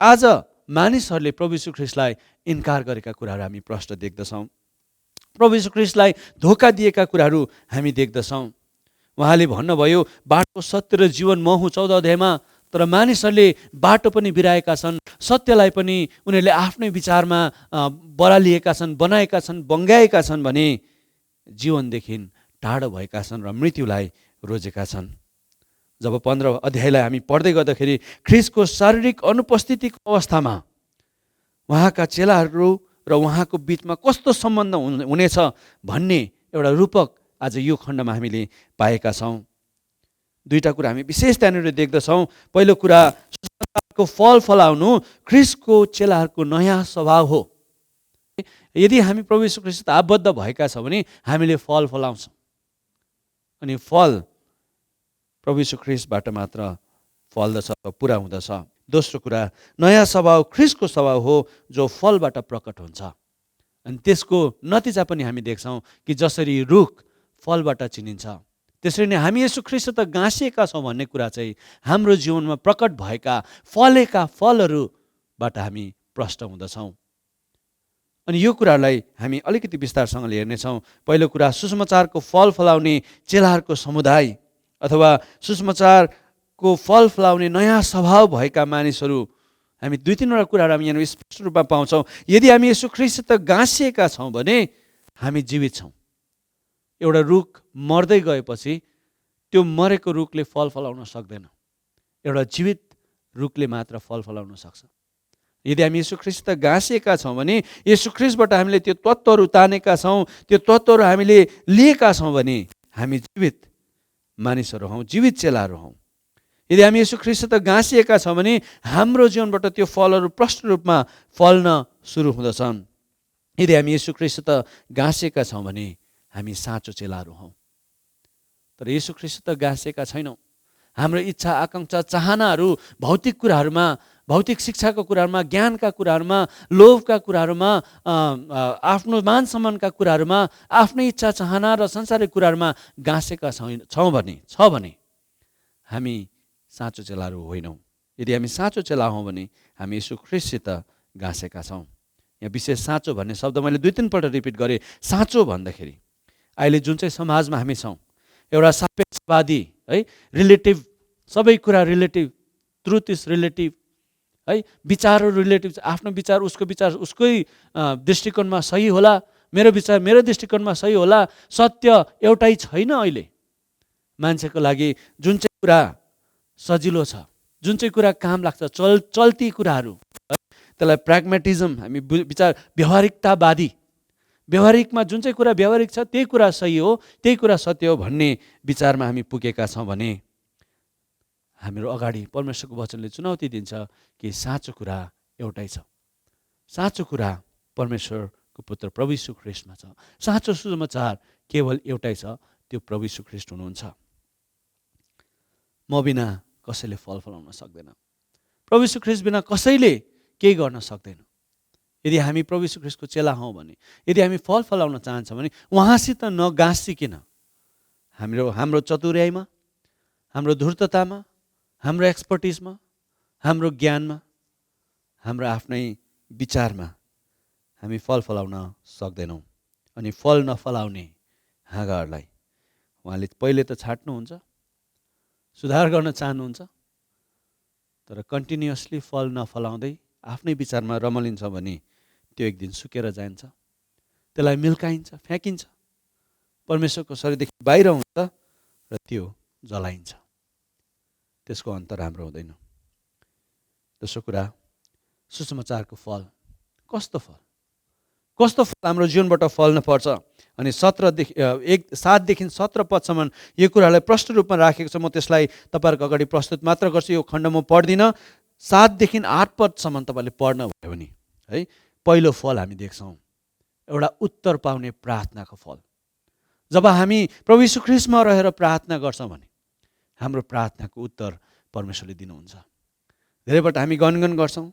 आज मानिसहरूले प्रभु यीशु ख्रीष्टलाई इन्कार गरेका कुराहरू हामी प्रष्ट देख्दछौँ। प्रभु यीशु ख्रीष्टलाई धोका दिएका कुराहरू हामी देख्दछौँ। उहाँले भन्नुभयो बाटो सत्य र जीवन म हुँ 14 अध्यायमा, तर मानिसहरूले बाटो पनि बिराएका छन्, सत्यलाई पनि उनीहरूले आफ्नै विचारमा बरालिएका छन्, बनाएका छन्, बङ्ग्याएका छन् भने जीवनदेखि टाढो भएका छन् र मृत्युलाई रोजेका छन्। जब 15 अध्यायलाई हामी पढ्दै गर्दाखेरि ख्रीष्टको शारीरिक अनुपस्थितिको अवस्थामा उहाँका चेलाहरू र उहाँको बिचमा कस्तो सम्बन्ध हुनेछ भन्ने एउटा रूपक आज यो खण्डमा हामीले पाएका छौँ। 2टा कुरा हामी विशेष त्यहाँनिर देख्दछौँ। पहिलो कुरा, सुसमाचारको फल फलाउनु ख्रीष्टको चेलाहरूको नयाँ स्वभाव हो। यदि हामी प्रभु यीशु ख्रीष्टसित आबद्ध भएका छौँ भने हामीले फल फलाउँछौँ अनि फल प्रभु यीशु ख्रीष्टबाट मात्र फल्दछ, पुरा हुँदछ। दोस्रो कुरा, नयाँ स्वभाव ख्रीष्टको स्वभाव हो जो फलबाट प्रकट हुन्छ अनि त्यसको नतिजा पनि हामी देख्छौँ कि जसरी रुख फलबाट चिनिन्छ त्यसरी नै हामी येशू ख्रीष्टसित गाँसिएका छौँ भन्ने कुरा चाहिँ हाम्रो जीवनमा प्रकट भएका फलेका फलहरूबाट हामी प्रष्ट हुँदछौँ। अनि यो कुरालाई हामी अलिकति विस्तारसँगले हेर्नेछौँ। पहिलो कुरा, सुसमाचारको फल फलाउने चेलाहरूको समुदाय अथवा सुसमाचारको फल फलाउने नयाँ स्वभाव भएका मानिसहरू, हामी 2-3वटा कुराहरू हामी यहाँ स्पष्ट रूपमा पाउँछौँ। यदि हामी येशू ख्रीष्टसित गाँसिएका छौँ भने हामी जीवित छौँ। एउटा रुख मर्दै गएपछि त्यो मरेको रुखले फल फलाउन सक्दैन, एउटा जीवित रुखले मात्र फल फलाउन सक्छ। यदि हामी येशू ख्रीष्टसित गाँसिएका छौँ भने येशू ख्रीष्टबाट हामीले त्यो तत्त्वहरू तानेका छौँ, त्यो तत्त्वहरू हामीले लिएका छौँ भने हामी जीवित मानिसहरू हौँ, जीवित चेलाहरू हौँ। यदि हामी येशू ख्रीष्टसित गाँसिएका छौँ भने हाम्रो जीवनबाट त्यो फलहरू प्रष्ट रूपमा फल्न सुरु हुँदछन्। यदि हामी येशू ख्रीष्टसित गाँसिएका छौँ भने हामी साँचो चेलाहरू हौँ। तर येशू ख्रीष्टसित गाँसिएका छैनौँ। हाम्रो इच्छा, आकाङ्क्षा, चाहनाहरू भौतिक कुराहरूमा, भौतिक शिक्षाको कुराहरूमा, ज्ञानका कुराहरूमा, लोभका कुराहरूमा, आफ्नो मान सम्मानका कुराहरूमा, आफ्नै इच्छा चाहना र संसारिक कुराहरूमा गाँसेका छौँ भने हामी साँचो चेलाहरू होइनौँ। यदि हामी साँचो चेला हौँ भने हामी येशू ख्रीष्टसित गाँसेका छौँ। यहाँ विशेष साँचो भन्ने शब्द मैले 2-3 पल्ट रिपिट गरेँ। साँचो भन्दाखेरि अहिले जुन चाहिँ समाजमा हामी छौँ, एउटा सापेक्षवादी है, रिलेटिभ, सबै कुरा रिलेटिभ, ट्रुथ इज रिलेटिभ है, विचारहरू रिलेटिभ, आफ्नो विचार उसको विचार उसकै दृष्टिकोणमा सही होला, मेरो विचार मेरो दृष्टिकोणमा सही होला, सत्य एउटै छैन। अहिले मान्छेको लागि जुन चाहिँ कुरा सजिलो छ, जुन चाहिँ कुरा काम लाग्छ, चल्ती कुराहरू है, त्यसलाई प्र्याग्मेटिजम, हामी विचार व्यवहारिकतावादी, व्यवहारिकमा जुन चाहिँ कुरा व्यवहारिक छ त्यही कुरा सही हो, त्यही कुरा सत्य हो भन्ने विचारमा हामी पुगेका छौँ भने हाम्रो अगाडि परमेश्वरको वचनले चुनौती दिन्छ कि साँचो कुरा एउटै छ। साँचो कुरा परमेश्वरको पुत्र प्रभु यीशु ख्रीष्टमा छ। साँचो सुसमाचार केवल एउटै छ, त्यो प्रभु यीशु ख्रीष्ट हुनुहुन्छ। म बिना कसैले फल फलाउन सक्दैन, प्रभु यीशु ख्रीष्ट बिना कसैले केही गर्न सक्दैन। यदि हामी प्रभु यीशु ख्रीष्टको चेला हौँ भने, यदि हामी फल फलाउन चाहन्छौँ भने उहाँसित नगाँसिकन हाम्रो चतुर्याइमा, हाम्रो धूर्ततामा, हाम्रो एक्सपर्टिजमा, हाम्रो ज्ञानमा, हाम्रो आफ्नै विचारमा हामी फल फलाउन सक्दैनौँ। अनि फल नफलाउने हाँगाहरूलाई उहाँले पहिले त छाट्नुहुन्छ, सुधार गर्न चाहनुहुन्छ, तर कन्टिन्युअसली फल नफलाउँदै आफ्नै विचारमा रमलिन्छ भने त्यो एक दिन सुकेर जान्छ, त्यसलाई मिल्काइन्छ, फ्याँकिन्छ, परमेश्वरको शरीरदेखि बाहिर हुन्छ र त्यो जलाइन्छ। त्यसको अन्त राम्रो हुँदैन। दोस्रो कुरा, सुसमाचारको फल। कस्तो फल? कस्तो फल हाम्रो जीवनबाट फल्न पर्छ? अनि 7देखि 17 पदसम्म यो कुरालाई प्रष्ट रूपमा राखेको छ। म त्यसलाई तपाईँहरूको अगाडि प्रस्तुत मात्र गर्छु, यो खण्ड म पढ्दिनँ। 7देखि 8 पदसम्म तपाईँले पढ्न भयो भने है, पहिलो फल हामी देख्छौँ एउटा उत्तर पाउने प्रार्थनाको फल। जब हामी प्रभु यीशु ख्रीष्टमा रहेर प्रार्थना गर्छौँ भने हाम्रो प्रार्थनाको उत्तर परमेश्वरले दिनुहुन्छ। धेरैपल्ट हामी गनगन गर्छौँ,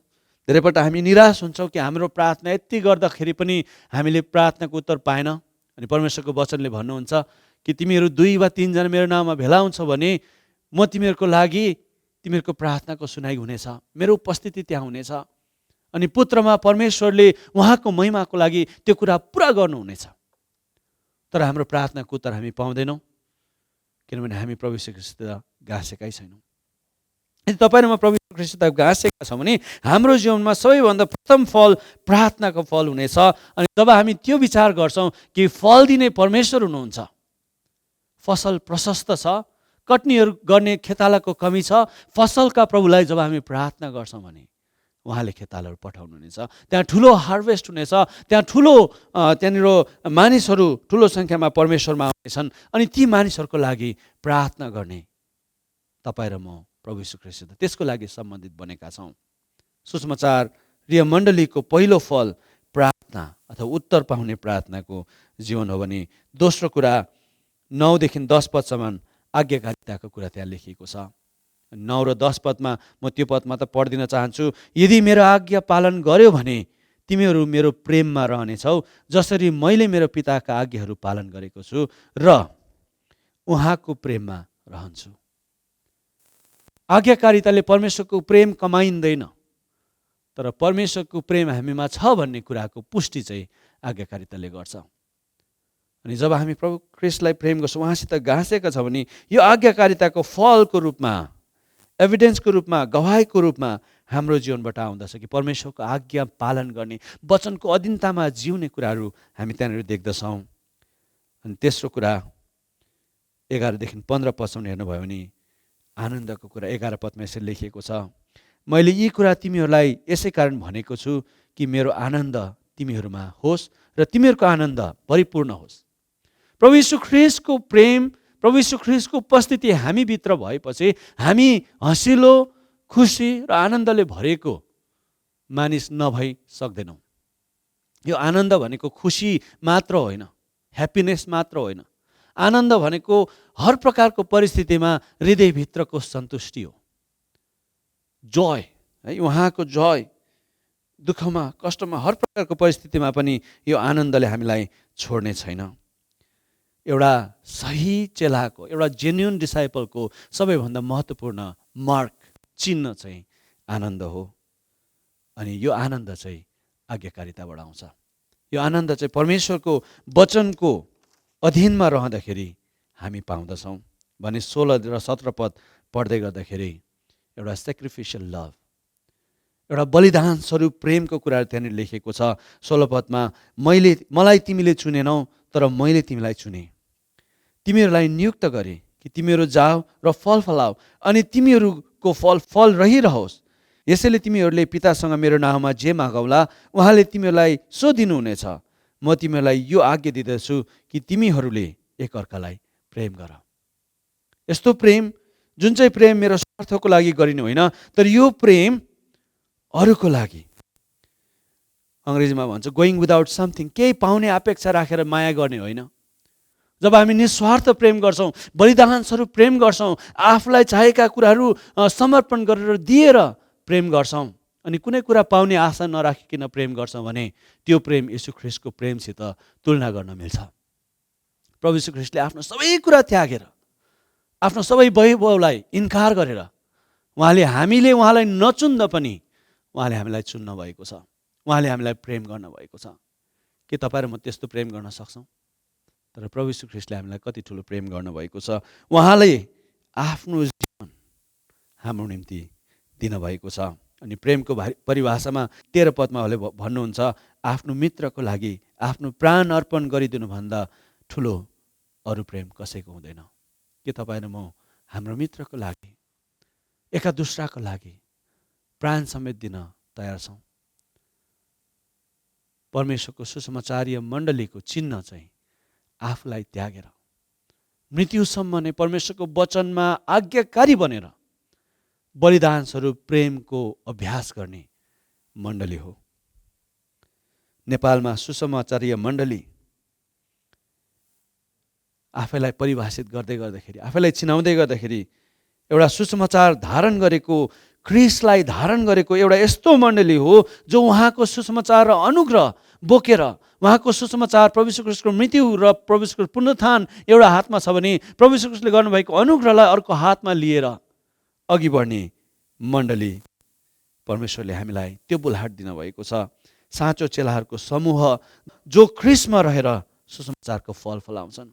धेरैपल्ट हामी निराश हुन्छौँ कि हाम्रो प्रार्थना यति गर्दाखेरि पनि हामीले प्रार्थनाको उत्तर पाएन। अनि परमेश्वरको वचनले भन्नुहुन्छ कि तिमीहरू 2 वा 3 जना मेरो नाममा भेला हुन्छौ भने म तिमीहरूको लागि तिमीहरूको प्रार्थनाको सुनाइ हुनेछ, मेरो उपस्थिति त्यहाँ हुनेछ। अनि पुत्रमा परमेश्वरले उहाँको महिमाको लागि त्यो कुरा पुरा गर्नुहुनेछ। तर हाम्रो प्रार्थनाको उत्तर हामी पाउँदैनौँ, किनभने हामी प्रभु यीशु ख्रीष्टसित गाँसेकै छैनौँ। यदि तपाईँ र म प्रभु यीशु ख्रीष्टसित गाँसेका छौँ भने हाम्रो जीवनमा सबैभन्दा प्रथम फल प्रार्थनाको फल हुनेछ। अनि जब हामी त्यो विचार गर्छौँ कि फल दिने परमेश्वर हुनुहुन्छ, फसल प्रशस्त छ, कटनीहरू गर्ने खेतालाको कमी छ, फसलका प्रभुलाई जब हामी प्रार्थना गर्छौँ भने उहाँले खेतालाहरू पठाउनुहुनेछ, त्यहाँ ठुलो हार्भेस्ट हुनेछ, त्यहाँ त्यहाँनिर मानिसहरू ठुलो सङ्ख्यामा परमेश्वरमा आउनेछन्। अनि ती मानिसहरूको लागि प्रार्थना गर्ने तपाईँ र म प्रभु यीशु ख्रीष्टसित त्यसको लागि सम्बन्धित बनेका छौँ। सुसमाचार प्रिय मण्डलीको पहिलो फल प्रार्थना अथवा उत्तर पाउने प्रार्थनाको जीवन हो भने दोस्रो कुरा 9देखि 10 पदसम्म आज्ञाकारिताको कुरा त्यहाँ लेखिएको छ। 9 र 10 पदमा म त्यो पदमा त पढ्दिन चाहन्छु। यदि मेरो आज्ञा पालन गर्यो भने तिमीहरू मेरो प्रेममा रहनेछौ, जसरी मैले मेरो पिताका आज्ञाहरू पालन गरेको छु र उहाँको प्रेममा रहन्छु। आज्ञाकारिताले परमेश्वरको प्रेम कमाइँदैन, तर परमेश्वरको प्रेम हामीमा छ भन्ने कुराको पुष्टि चाहिँ आज्ञाकारिताले गर्छ। अनि जब हामी प्रभु ख्रीष्टलाई प्रेम गर्छौँ, उहाँसित गाँसेका छ भने यो आज्ञाकारिताको फलको रूपमा, एभिडेन्सको रूपमा, गवाहीको रूपमा हाम्रो जीवनबाट आउँदछ कि परमेश्वरको आज्ञा पालन गर्ने, वचनको अधीनतामा जिउने कुराहरू हामी त्यहाँनिर देख्दछौँ। अनि तेस्रो कुरा 11देखि 15 पदसम्म हेर्नुभयो भने आनन्दको कुरा 11 पदमा यसरी लेखिएको छ, मैले यी कुरा तिमीहरूलाई यसै कारण भनेको छु कि मेरो आनन्द तिमीहरूमा होस् र तिमीहरूको आनन्द परिपूर्ण होस्। प्रभु यीशु ख्रीष्टको प्रेम, प्रभु यीशु ख्रीष्टको उपस्थिति हामीभित्र भएपछि हामी हँसिलो, खुसी र आनन्दले भरेको मानिस नभई सक्दैनौँ। यो आनन्द भनेको खुसी मात्र होइन, ह्याप्पिनेस मात्र होइन। आनन्द भनेको हर प्रकारको परिस्थितिमा हृदयभित्रको सन्तुष्टि हो, जोय है, उहाँको जोय। दुःखमा, कष्टमा, हर प्रकारको परिस्थितिमा पनि यो आनन्दले हामीलाई छोड्ने छैन। एउटा सही चेलाको, एउटा जेन्युन डिसाइपलको सबैभन्दा महत्त्वपूर्ण मार्क, चिन्ह चाहिँ आनन्द हो। अनि यो आनन्द चाहिँ आज्ञाकारिताबाट आउँछ। यो आनन्द चाहिँ परमेश्वरको वचनको अधीनमा रहँदाखेरि हामी पाउँदछौँ। भने 16 र 17 पद पढ्दै गर्दाखेरि एउटा सेक्रिफिसियल लभ, एउटा बलिदान स्वरूप प्रेमको कुराहरू त्यहाँनिर लेखेको छ। 16 पदमा मलाई तिमीले चुनेनौ, तर मैले तिमीलाई चुने, तिमीहरूलाई नियुक्त गरे कि तिमीहरू जाऊ र फल फलाऊ अनि तिमीहरूको फल रहिरहोस्। यसैले तिमीहरूले पितासँग मेरो नाममा जे मागौला उहाँले तिमीहरूलाई सो दिनुहुनेछ। म तिमीहरूलाई यो आज्ञा दिँदछु कि तिमीहरूले एकअर्कालाई प्रेम गर। यस्तो प्रेम, जुन चाहिँ प्रेम मेरो स्वार्थको लागि गरिने होइन, तर यो प्रेम अरूको लागि, अङ्ग्रेजीमा भन्छ गोइङ विदाउट समथिङ, केही पाउने अपेक्षा राखेर माया गर्ने होइन। जब हामी निस्वार्थ प्रेम गर्छौँ, बलिदान स्वरूप प्रेम गर्छौँ, आफूलाई चाहेका कुराहरू समर्पण गरेर दिएर प्रेम गर्छौँ, अनि कुनै कुरा पाउने आशा नराखिकन प्रेम गर्छौँ भने त्यो प्रेम येशू ख्रीष्टको प्रेमसित तुलना गर्न मिल्छ। प्रभु येशू ख्रीष्टले आफ्नो सबै कुरा त्यागेर, आफ्नो सबै वैभवलाई इन्कार गरेर हामीले उहाँलाई नचुन्दा पनि उहाँले हामीलाई चुन्न भएको छ, उहाँले हामीलाई प्रेम गर्न भएको छ। के तपाईँ र म त्यस्तो प्रेम गर्न सक्छौँ? तर प्रभु येशू ख्रीष्टले हामीलाई कति ठुलो प्रेम गर्नुभएको छ। उहाँले आफ्नो जीवन हाम्रो निम्ति दिनुभएको छ। अनि प्रेमको परिभाषामा 13 पदमा उहाँले भन्नुहुन्छ, आफ्नो मित्रको लागि आफ्नो प्राण अर्पण गरिदिनुभन्दा ठुलो अरू प्रेम कसैको हुँदैन। के तपाईँ र म हाम्रो मित्रको लागि, एका दुस्राको लागि प्राण समेत दिन तयार छौँ? परमेश्वरको सुसमाचारीय मण्डलीको चिन्ह चाहिँ आफूलाई त्यागेर मृत्युसम्म नै परमेश्वरको वचनमा आज्ञाकारी बनेर बलिदान स्वरूप प्रेमको अभ्यास गर्ने मण्डली हो। नेपालमा सुसमाचारीय मण्डली आफैलाई परिभाषित गर्दै गर्दाखेरि, आफैलाई चिनाउँदै गर्दाखेरि एउटा सुसमाचार धारण गरेको, ख्रीष्टलाई धारण गरेको एउटा यस्तो मण्डली हो जो उहाँको सुसमाचार र अनुग्रह बोकेर, उहाँको सुसमाचार प्रभु येशू ख्रीष्टको मृत्यु र प्रभु येशू ख्रीष्टको पुनरुत्थान एउटा हातमा छ भने प्रभु येशू ख्रीष्टले गर्नुभएको अनुग्रहलाई अर्को हातमा लिएर अघि बढ्ने मण्डली परमेश्वरले हामीलाई त्यो बुलाहट दिनुभएको छ। साँचो चेलाहरूको समूह जो ख्रीष्टमा रहेर सुसमाचारको फल फलाउँछन्।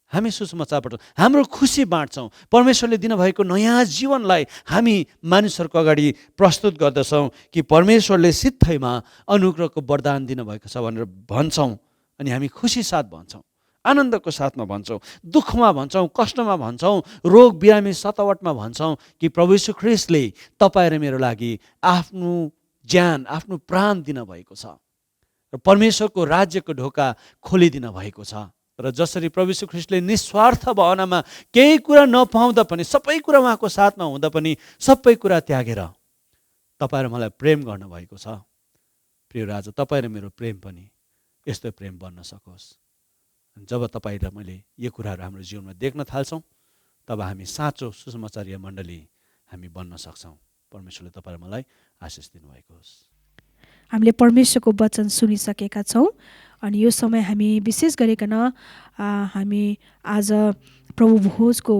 हामी सुसमाचारबाट हाम्रो खुसी बाँड्छौँ। परमेश्वरले दिनुभएको नयाँ जीवनलाई हामी मानिसहरूको अगाडि प्रस्तुत गर्दछौँ कि परमेश्वरले सित्थैमा अनुग्रहको वरदान दिनुभएको छ भनेर भन्छौँ। अनि हामी खुसी साथ भन्छौँ, आनन्दको साथमा भन्छौँ, दुःखमा भन्छौँ, कष्टमा भन्छौँ, रोग बिरामी सतावटमा भन्छौँ कि प्रभु येशू ख्रीष्टले तपाईँ र मेरो लागि आफ्नो ज्यान, आफ्नो प्राण दिनुभएको छ र परमेश्वरको राज्यको ढोका खोलिदिनु भएको छ। र जसरी प्रभु येशू ख्रीष्टले निस्वार्थ भावनामा केही कुरा नपाउँदा पनि, सबै कुरा उहाँको साथमा हुँदा पनि सबै कुरा त्यागेर तपाईँ र मलाई प्रेम गर्नुभएको छ। प्रिय राजा, तपाईँ र मेरो प्रेम पनि यस्तो प्रेम बन्न सकोस्। जब तपाईँ र मैले यो कुराहरू हाम्रो जीवनमा देख्न थाल्छौँ तब हामी साँचो सुसमाचारीय मण्डली हामी बन्न सक्छौँ। परमेश्वरले तपाईँ र मलाई आशिष दिनुभएको होस्। हामीले परमेश्वरको वचन सुनिसकेका छौँ अनि यो समय हामी विशेष गरिकन हामी आज प्रभु भोजको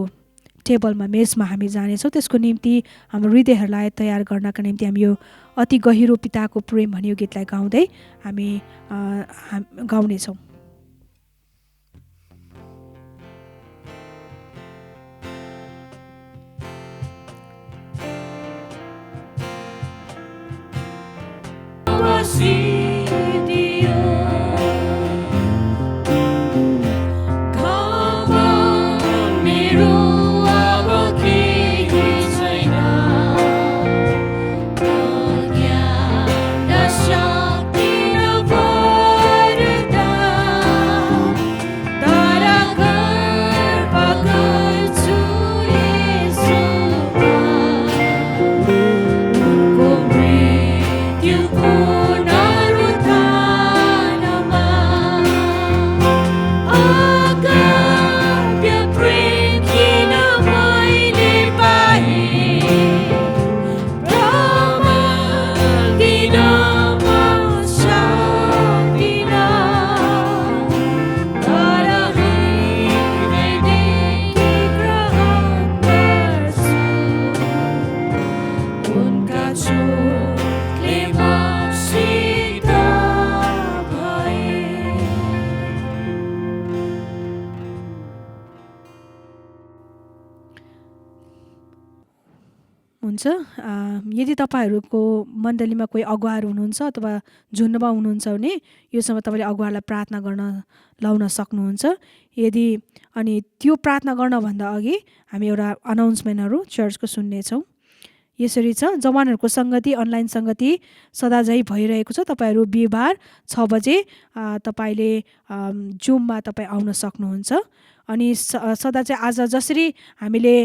टेबलमा, मेजमा हामी जानेछौँ। त्यसको निम्ति हाम्रो हृदयहरूलाई तयार गर्नका निम्ति हामी यो अति गहिरो पिताको प्रेम भन्ने यो गीतलाई गाउँदै हामी गाउनेछौँ। यदि तपाईँहरूको मण्डलीमा कोही अगुवाहरू हुनुहुन्छ अथवा झुन्डमा हुनुहुन्छ भने यो समय तपाईँले अगुवालाई प्रार्थना गर्न लाउन सक्नुहुन्छ। यदि अनि त्यो प्रार्थना गर्नभन्दा अघि हामी एउटा अनाउन्समेन्टहरू चर्चको सुन्नेछौँ। यसरी छ, जवानहरूको सङ्गति, अनलाइन सङ्गति सदाझै भइरहेको छ। तपाईँहरू बिहिबार 6 बजे तपाईँले जुममा तपाईँ आउन सक्नुहुन्छ। अनि सदा चाहिँ आज जसरी हामीले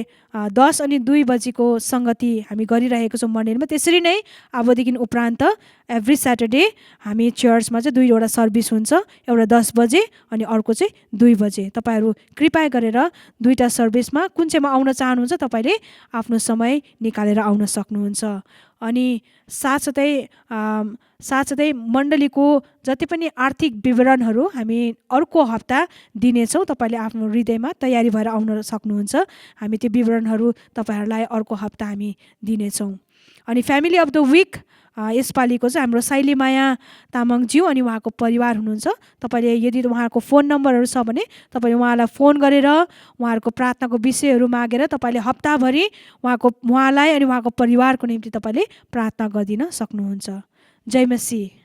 10 अनि 2 बजीको सङ्गति हामी गरिरहेको छौँ मण्डलीमा, त्यसरी नै अबदेखि उपरान्त एभ्री स्याटरडे हामी चर्चमा चाहिँ 2वटा सर्भिस हुन्छ, एउटा 10 बजे अनि अर्को चाहिँ 2 बजे। तपाईँहरू कृपया गरेर 2टा सर्भिसमा कुन चाहिँमा आउन चाहनुहुन्छ तपाईँले आफ्नो समय निकालेर आउन सक्नुहुन्छ। अनि साथसाथै मण्डलीको जति पनि आर्थिक विवरणहरू हामी अर्को हप्ता दिनेछौँ। तपाईँले आफ्नो हृदयमा तयारी भएर आउन सक्नुहुन्छ। हामी त्यो विवरणहरू तपाईँहरूलाई अर्को हप्ता हामी दिनेछौँ। अनि फ्यामिली अफ द विक यसपालिको चाहिँ हाम्रो साइलीमाया तामाङज्यू अनि उहाँको परिवार हुनुहुन्छ। तपाईँले यदि उहाँको फोन नम्बरहरू छ भने तपाईँले उहाँलाई फोन गरेर उहाँहरूको प्रार्थनाको विषयहरू मागेर तपाईँले हप्ताभरि उहाँलाई अनि उहाँको परिवारको निम्ति तपाईँले प्रार्थना गरिदिन सक्नुहुन्छ। जय मसीह।